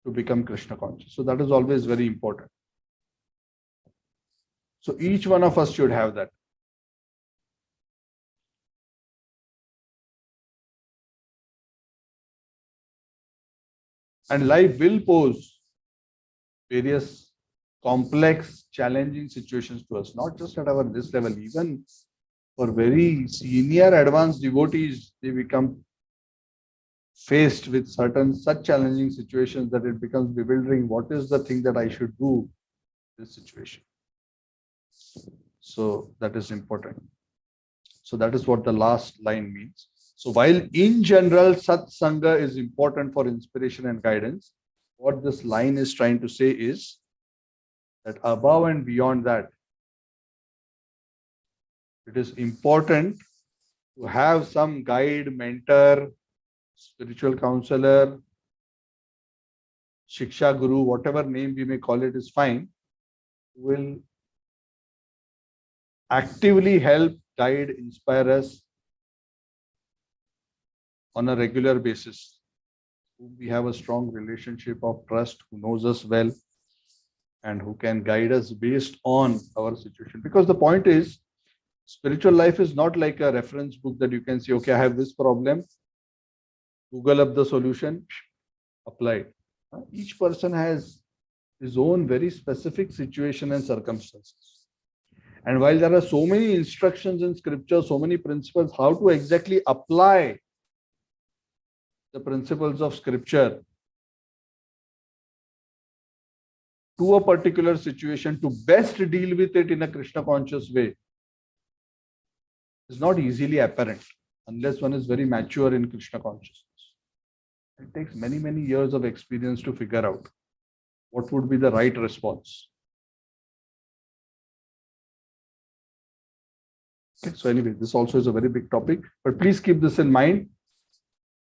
to become Krishna conscious. So that is always very important. So each one of us should have that. And life will pose various complex, challenging situations to us, not just at our this level, even for very senior advanced devotees, they become faced with certain such challenging situations that it becomes bewildering. What is the thing that I should do in this situation? So that is important. So that is what the last line means. So while in general, Sat Sanga is important for inspiration and guidance, what this line is trying to say is that above and beyond that, it is important to have some guide, mentor, spiritual counselor, Shiksha Guru, whatever name we may call it is fine, who will actively help, guide, inspire us on a regular basis. We have a strong relationship of trust, who knows us well, and who can guide us based on our situation. Because the point is, spiritual life is not like a reference book that you can say, okay, I have this problem, Google up the solution, apply it. Each person has his own very specific situation and circumstances. And while there are so many instructions in scripture, so many principles, how to exactly apply the principles of scripture to a particular situation to best deal with it in a Krishna conscious way is not easily apparent unless one is very mature in Krishna consciousness. It takes many, many years of experience to figure out what would be the right response. Okay, so anyway, this also is a very big topic, but please keep this in mind.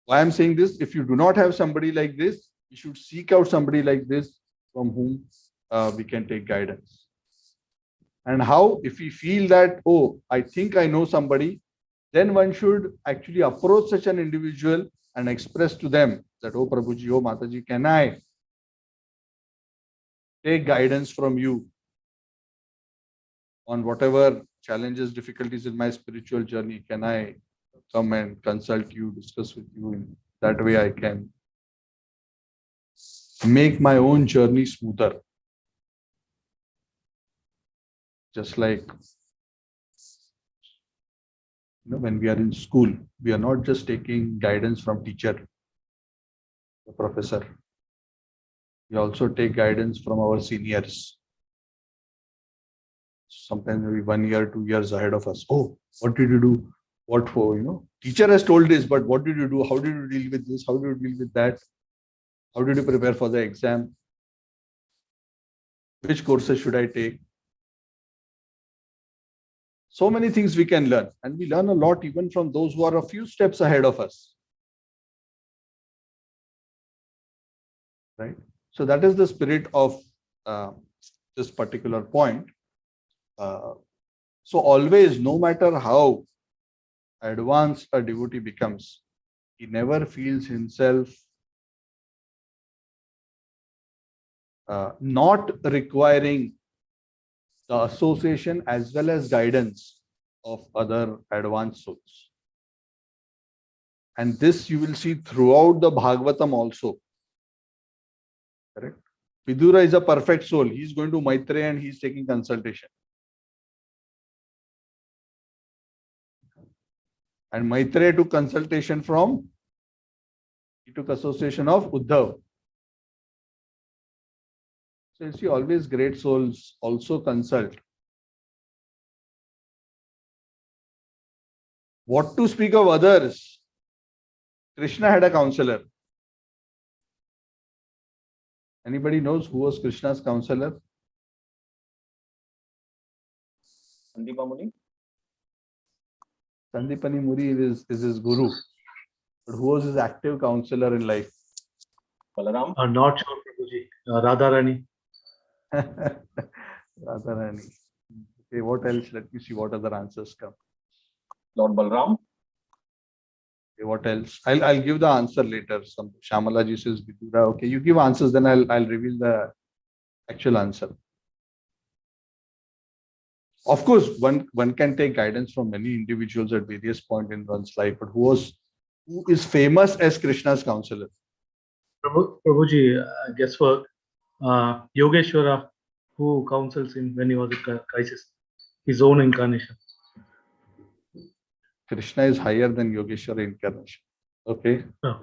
Why I'm saying this, if you do not have somebody like this, you should seek out somebody like this from whom we can take guidance. And how, if we feel that, oh, I think I know somebody, then one should actually approach such an individual and express to them that, oh Prabhuji, oh Mataji, can I take guidance from you on whatever challenges, difficulties in my spiritual journey? Can I come and consult you, discuss with you? In that way I can make my own journey smoother. Just like, when we are in school, we are not just taking guidance from teacher, the professor. We also take guidance from our seniors. Sometimes maybe 1 year, 2 years ahead of us. Oh, what did you do? What for? Teacher has told this, but what did you do? How did you deal with this? How did you deal with that? How did you prepare for the exam? Which courses should I take? So many things we can learn, and we learn a lot even from those who are a few steps ahead of us. Right? So that is the spirit of this particular point. So always, no matter how advanced a devotee becomes, he never feels himself not requiring the association as well as guidance of other advanced souls. And this you will see throughout the Bhagavatam also. Correct? Vidura is a perfect soul. He is going to Maitreya and he is taking consultation. And Maitreya took consultation from, he took association of Uddhav. So you see, always great souls also consult. What to speak of others? Krishna had a counselor. Anybody knows who was Krishna's counselor? Sandipamuni? Sandipani Muri is his guru. But who was his active counselor in life? Balaram? I'm not sure, Prabhuji. Radharani. Radharani. Okay, what else? Let me see what other answers come. Lord Balram? Okay, what else? I'll give the answer later. Some Shamalaji says Vidura. Okay, you give answers, then I'll reveal the actual answer. Of course, one can take guidance from many individuals at various points in one's life, but who is famous as Krishna's counselor? Prabhuji, guesswork. Yogeshwara, who counsels him when he was in crisis, his own incarnation. Krishna is higher than Yogeshwara incarnation. Okay. Oh.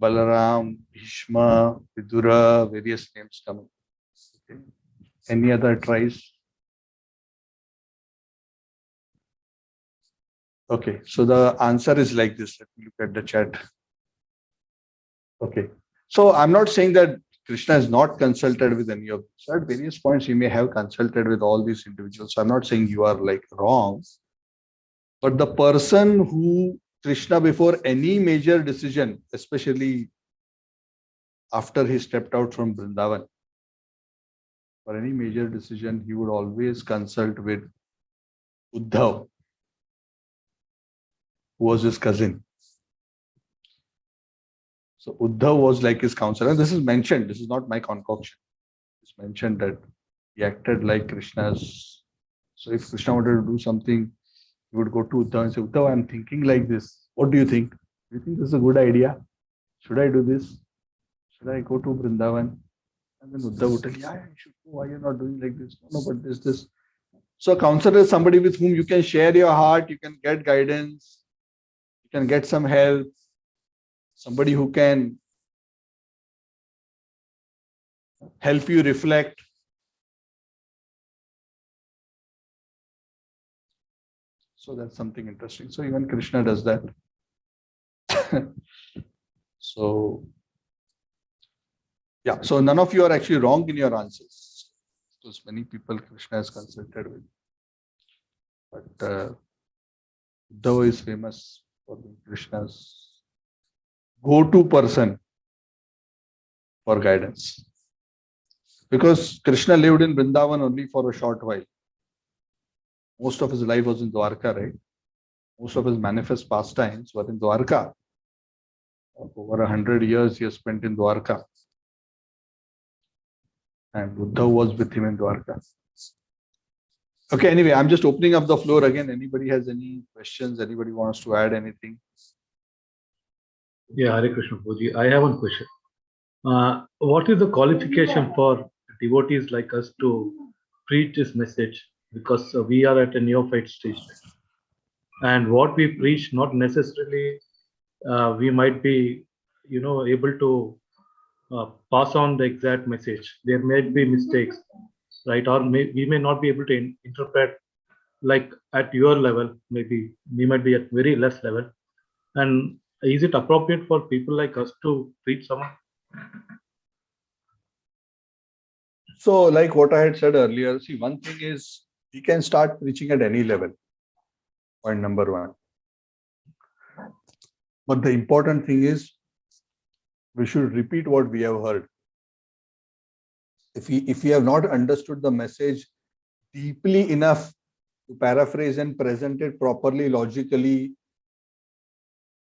Balaram, Bhishma, Vidura, various names coming. Okay. Any other tries? Okay, so the answer is like this. Let me look at the chat. Okay, so I'm not saying that Krishna is not consulted with any of this. So at various points, he may have consulted with all these individuals. So I'm not saying you are like wrong. But the person who Krishna, before any major decision, especially after he stepped out from Vrindavan, for any major decision, he would always consult with Uddhav, who was his cousin. So Uddhav was like his counselor. And this is mentioned. This is not my concoction. It's mentioned that he acted like Krishna's. So if Krishna wanted to do something, he would go to Uddhav and say, Uddhav, I'm thinking like this. What do you think? Do you think this is a good idea? Should I do this? Should I go to Vrindavan? And then Uddhav would tell, yeah, you should go. Why are you not doing like this? No, but this. So a counselor is somebody with whom you can share your heart, you can get guidance, you can get some help, somebody who can help you reflect. So that's something interesting. So even Krishna does that. So, yeah. So none of you are actually wrong in your answers. Because many people Krishna has consulted with. But Uddhava is famous for being Krishna's go-to person for guidance. Because Krishna lived in Vrindavan only for a short while. Most of his life was in Dwarka, right? Most of his manifest pastimes were in Dwarka. Over 100 years he has spent in Dwarka. And Uddhav was with him in Dwarka. Okay, anyway, I'm just opening up the floor again. Anybody has any questions? Anybody wants to add anything? Yeah, Hare Krishna Prabhuji. I have one question. What is the qualification for devotees like us to preach this message? Because we are at a neophyte stage. And what we preach, not necessarily we might be, able to pass on the exact message. There may be mistakes, right? Or we may not be able to interpret like at your level. Maybe we might be at very less level. And is it appropriate for people like us to preach someone? So, like what I had said earlier, see, one thing is we can start preaching at any level. Point number one. But the important thing is we should repeat what we have heard. If we have not understood the message deeply enough to paraphrase and present it properly, logically,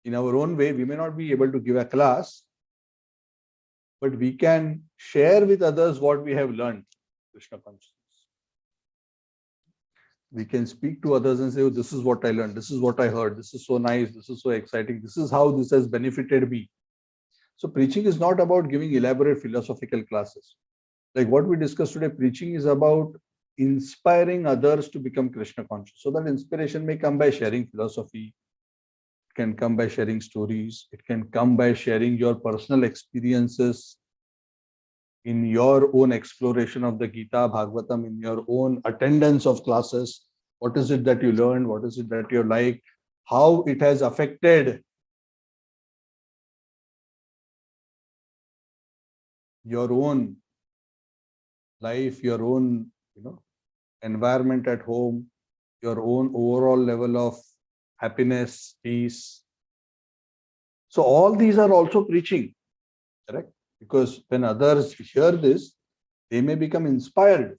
in our own way, we may not be able to give a class, but we can share with others what we have learned, Krishna consciousness. We can speak to others and say, oh, this is what I learned, this is what I heard, this is so nice, this is so exciting, this is how this has benefited me. So preaching is not about giving elaborate philosophical classes. Like what we discussed today, preaching is about inspiring others to become Krishna conscious. So that inspiration may come by sharing philosophy, it can come by sharing stories, it can come by sharing your personal experiences in your own exploration of the Gita, Bhagavatam, in your own attendance of classes. What is it that you learned? What is it that you like? How it has affected your own life, your own, environment at home, your own overall level of happiness, peace. So all these are also preaching, correct? Because when others hear this, they may become inspired,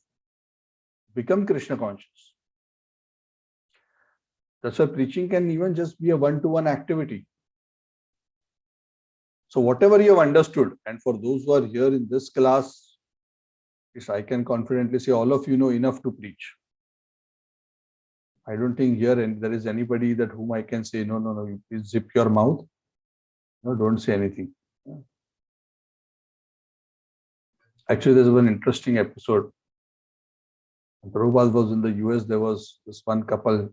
become Krishna conscious. That's why preaching can even just be a one-to-one activity. So whatever you have understood, and for those who are here in this class, I can confidently say all of you know enough to preach. I don't think here there is anybody that whom I can say, no, you please zip your mouth. No, don't say anything. Actually, there's one interesting episode. Prabhupada was in the US. There was this one couple,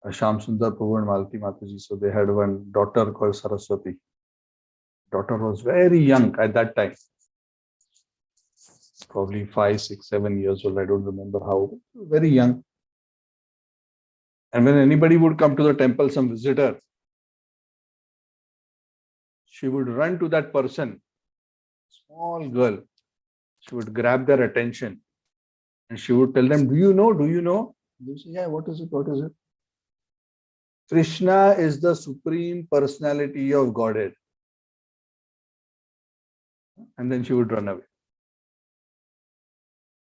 Shyam Sundar Prabhu and Malati Mataji. So they had one daughter called Saraswati. Daughter was very young at that time. Probably 5, 6, 7 years old. I don't remember how. Very young. And when anybody would come to the temple, some visitor, she would run to that person, small girl. She would grab their attention and she would tell them, do you know? They say, yeah, what is it? Krishna is the supreme personality of Godhead. And then she would run away.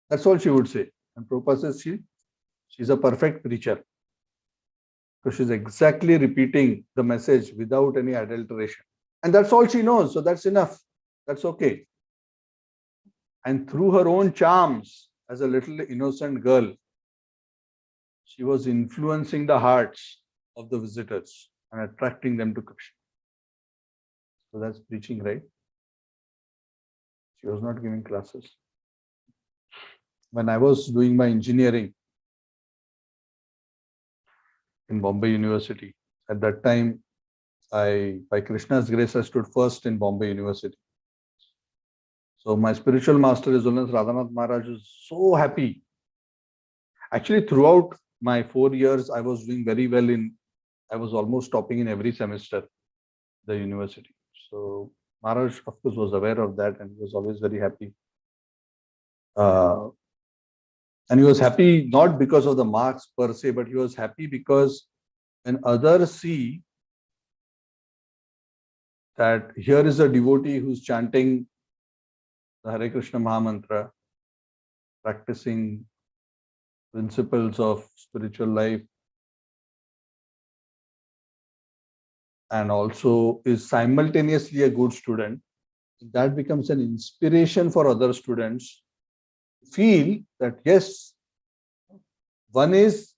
That's all she would say. And Prabhupada says she's a perfect preacher. So she's exactly repeating the message without any adulteration. And that's all she knows. So that's enough. That's okay. And through her own charms, as a little innocent girl, she was influencing the hearts of the visitors and attracting them to Krishna. So that's preaching, right? She was not giving classes. When I was doing my engineering in Bombay University, at that time, by Krishna's grace, I stood first in Bombay University. So my spiritual master, His Holiness Radhanath Maharaj, is so happy. Actually, throughout my 4 years, I was doing very well I was almost topping in every semester, the university. So Maharaj, of course, was aware of that and he was always very happy. And he was happy not because of the marks per se, but he was happy because when others see that here is a devotee who's chanting the Hare Krishna Mahamantra, practicing principles of spiritual life, and also is simultaneously a good student, that becomes an inspiration for other students to feel that yes, one is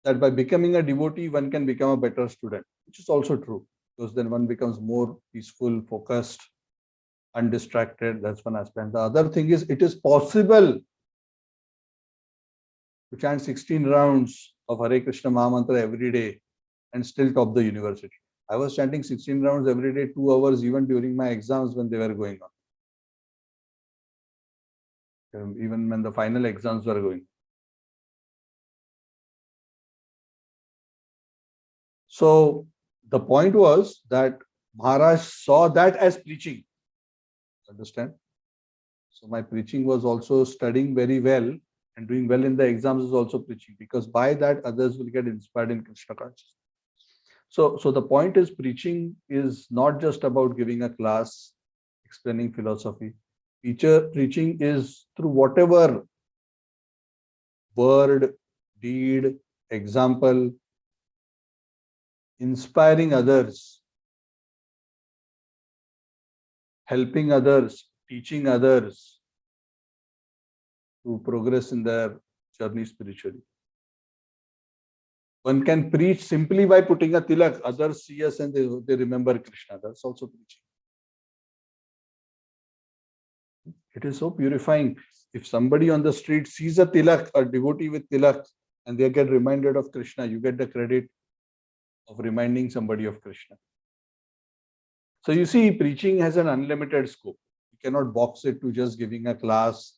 that by becoming a devotee, one can become a better student, which is also true, because then one becomes more peaceful, focused, undistracted. That's one aspect. The other thing is, it is possible to chant 16 rounds of Hare Krishna Mahamantra every day and still top the university. I was chanting 16 rounds every day, 2 hours, even during my exams when they were going on. Even when the final exams were going. So the point was that Maharaj saw that as preaching. Understand? So my preaching was also studying very well and doing well in the exams is also preaching, because by that others will get inspired in Krishna consciousness. So the point is, preaching is not just about giving a class, explaining philosophy. Preaching is through whatever word, deed, example, inspiring others, helping others, teaching others to progress in their journey spiritually. One can preach simply by putting a tilak. Others see us and they remember Krishna. That's also preaching. It is so purifying. If somebody on the street sees a tilak, a devotee with tilak, and they get reminded of Krishna, you get the credit of reminding somebody of Krishna. So you see, preaching has an unlimited scope. You cannot box it to just giving a class,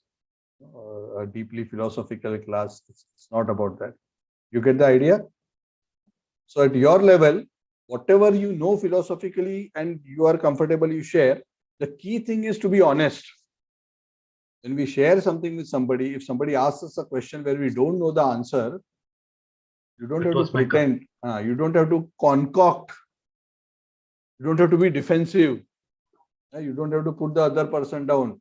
a deeply philosophical class. It's not about that. You get the idea? So at your level, whatever you know philosophically and you are comfortable, you share. The key thing is to be honest. When we share something with somebody, if somebody asks us a question where we don't know the answer, you don't have to pretend. You don't have to concoct. You don't have to be defensive. You don't have to put the other person down.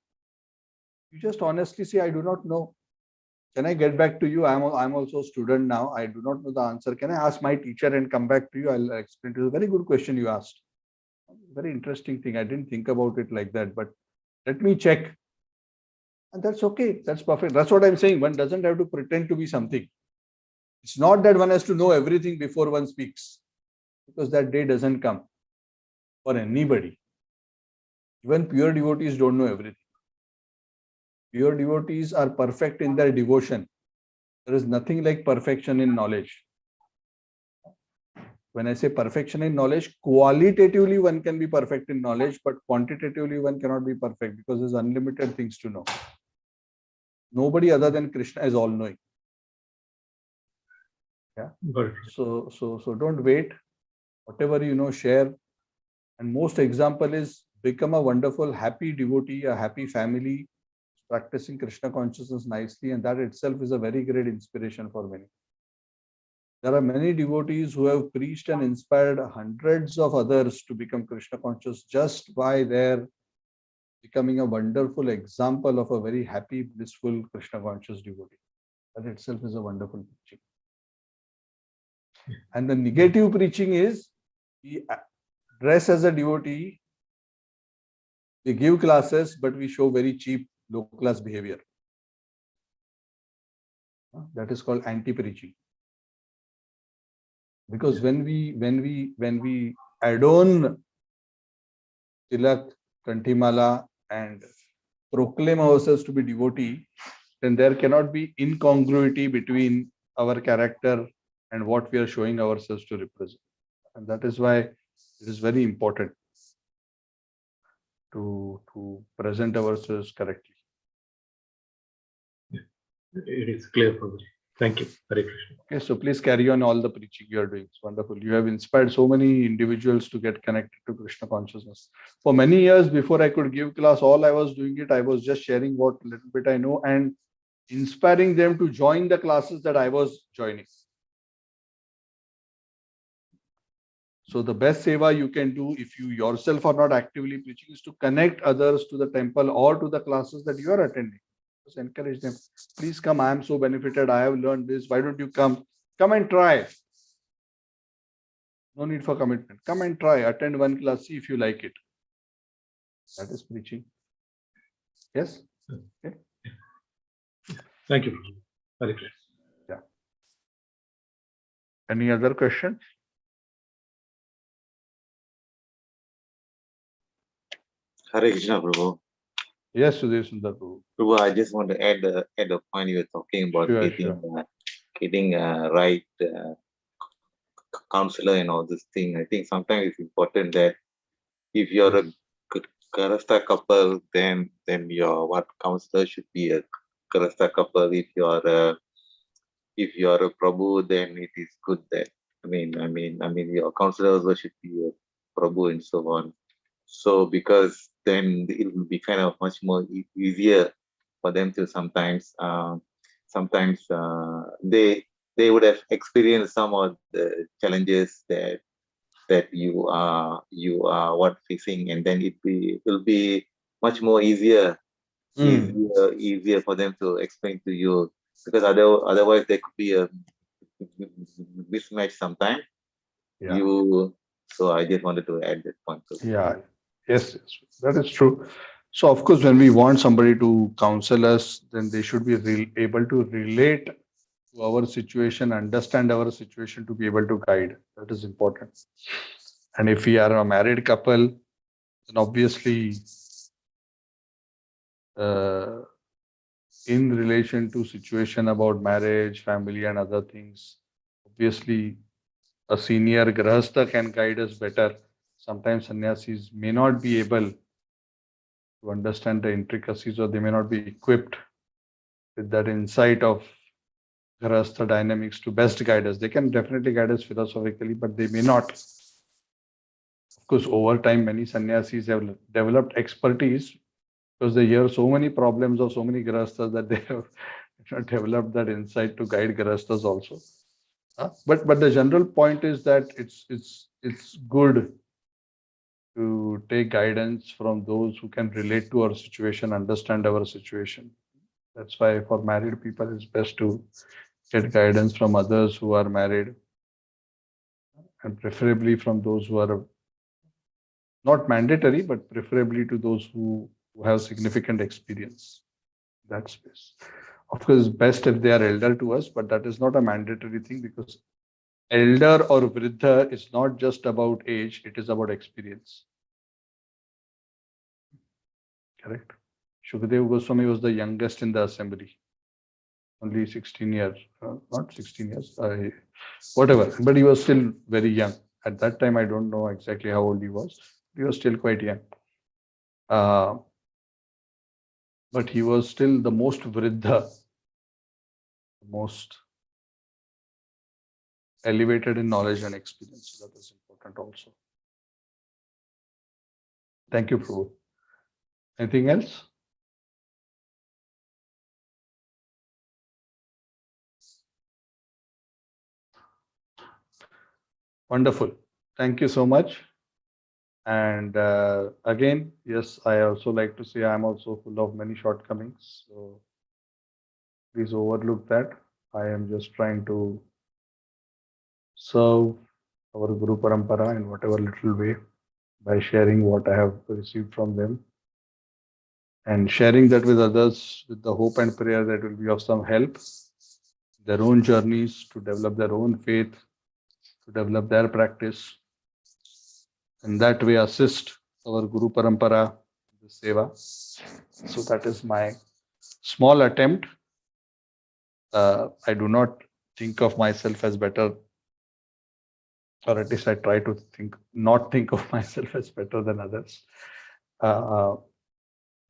You just honestly say, I do not know. Can I get back to you? I'm also a student now. I do not know the answer. Can I ask my teacher and come back to you? I'll explain to you. Very good question you asked. Very interesting thing. I didn't think about it like that, but let me check. And that's okay. That's perfect. That's what I'm saying. One doesn't have to pretend to be something. It's not that one has to know everything before one speaks, because that day doesn't come for anybody. Even pure devotees don't know everything. Pure devotees are perfect in their devotion. There is nothing like perfection in knowledge. When I say perfection in knowledge, qualitatively one can be perfect in knowledge, but quantitatively one cannot be perfect because there's unlimited things to know. Nobody other than Krishna is all-knowing. Yeah. So don't wait. Whatever you know, share. And most example is become a wonderful, happy devotee, a happy family, practicing Krishna consciousness nicely, and that itself is a very great inspiration for many. There are many devotees who have preached and inspired hundreds of others to become Krishna conscious just by their becoming a wonderful example of a very happy, blissful, Krishna conscious devotee. That itself is a wonderful preaching. And the negative preaching is, we dress as a devotee, we give classes, but we show very cheap, low-class behavior. That is called anti-preaching. Because when we adorn tilak, kantimala, and proclaim ourselves to be devotee, then there cannot be incongruity between our character and what we are showing ourselves to represent. And that is why it is very important to present ourselves correctly. It is clear for me. Thank you. Hare Krishna. Okay, so please carry on all the preaching you are doing. It's wonderful. You have inspired so many individuals to get connected to Krishna consciousness. For many years before I could give class, all I was doing I was just sharing what little bit I know and inspiring them to join the classes that I was joining. So the best seva you can do if you yourself are not actively preaching is to connect others to the temple or to the classes that you are attending. Just encourage them. Please come. I am so benefited. I have learned this. Why don't you come? Come and try. No need for commitment. Come and try. Attend one class. See if you like it. That is preaching. Yes? Okay. Thank you. Hare Krishna. Yeah. Any other question? Hare Krishna, Prabhu. Yes, Sudhir Sundar Prabhu. Prabhu, I just want to add a point you were talking about Sure, getting right counselor and all this thing. I think sometimes it's important that if you're a Karasta couple, then your what counselor should be a Karasta couple. If you're a Prabhu, then it is good that I mean your counselor also should be a Prabhu and so on. So because then it will be kind of much more easier for them to sometimes they would have experienced some of the challenges that you are facing, and then will be much more easier for them to explain to you, because otherwise there could be a mismatch sometime. Yeah. So I just wanted to add that point. Yeah. Yes, that is true. So of course, when we want somebody to counsel us, then they should be able to relate to our situation, understand our situation, to be able to guide. That is important. And if we are a married couple, then obviously, in relation to situation about marriage, family, and other things, obviously, a senior grahastha can guide us better. Sometimes sannyasis may not be able to understand the intricacies, or they may not be equipped with that insight of grahastha dynamics to best guide us. They can definitely guide us philosophically, but they may not. Of course, over time, many sannyasis have developed expertise because they hear so many problems of so many grahasthas that they have developed that insight to guide grahasthas also. But the general point is that it's good to take guidance from those who can relate to our situation, understand our situation. That's why for married people, it's best to get guidance from others who are married, and preferably from those who are not mandatory, but preferably to those who have significant experience in that space. Of course, it's best if they are elder to us, but that is not a mandatory thing, because elder or vriddha is not just about age, it is about experience. Correct? Shukadeva Goswami was the youngest in the assembly. Only 16 years, not 16 years, whatever, but he was still very young. At that time, I don't know exactly how old he was. He was still quite young. But he was still the most vriddha, most elevated in knowledge and experience. So that is important also. Thank you, Prabhu. Anything else? Wonderful. Thank you so much. And again, yes, I also like to say I'm also full of many shortcomings. So please overlook that. I am just trying to serve our Guru Parampara in whatever little way by sharing what I have received from them and sharing that with others with the hope and prayer that will be of some help, their own journeys to develop their own faith, to develop their practice, and that way assist our Guru Parampara, the Seva. So that is my small attempt. I do not think of myself as better, or at least I try to not think of myself as better than others.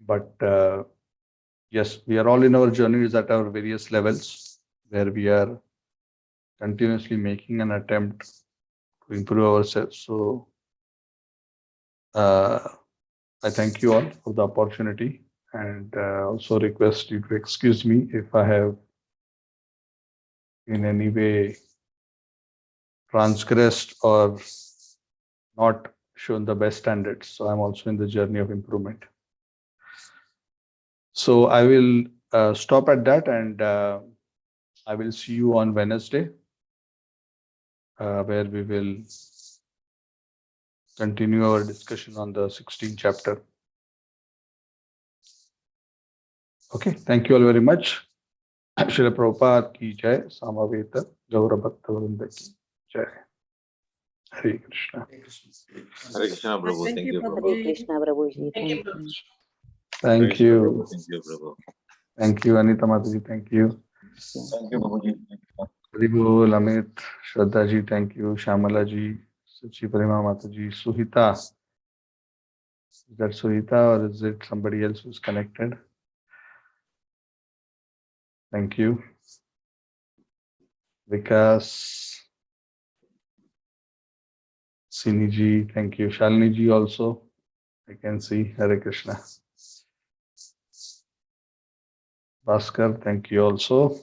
But yes, we are all in our journeys at our various levels where we are continuously making an attempt to improve ourselves. So I thank you all for the opportunity and also request you to excuse me if I have in any way transgressed or not shown the best standards. So I'm also in the journey of improvement. So I will stop at that, and I will see you on Wednesday, where we will continue our discussion on the 16th chapter. Okay, thank you all very much. Srila Prabhupada ki jai, Samaveta Gaura Bhakta Vrinda ki jai. Hare Krishna. Hare Krishna, Prabhu. Thank you, Hare Prabhu. Krishna, Prabhuji. Thank you. Thank you. Thank Hare Krishna, you. Prabhu. Thank you, Prabhu. Thank you, Anita Mataji. Thank you. Thank you, Prabhuji. Haribol, Amit, Shraddha ji, thank you. Shamala ji, Sachi Prema Mataji, Suhita. Is that Suhita or is it somebody else who's connected? Thank you. Vikas, Sini ji, thank you. Shalini ji also, I can see. Hare Krishna. Bhaskar, thank you also.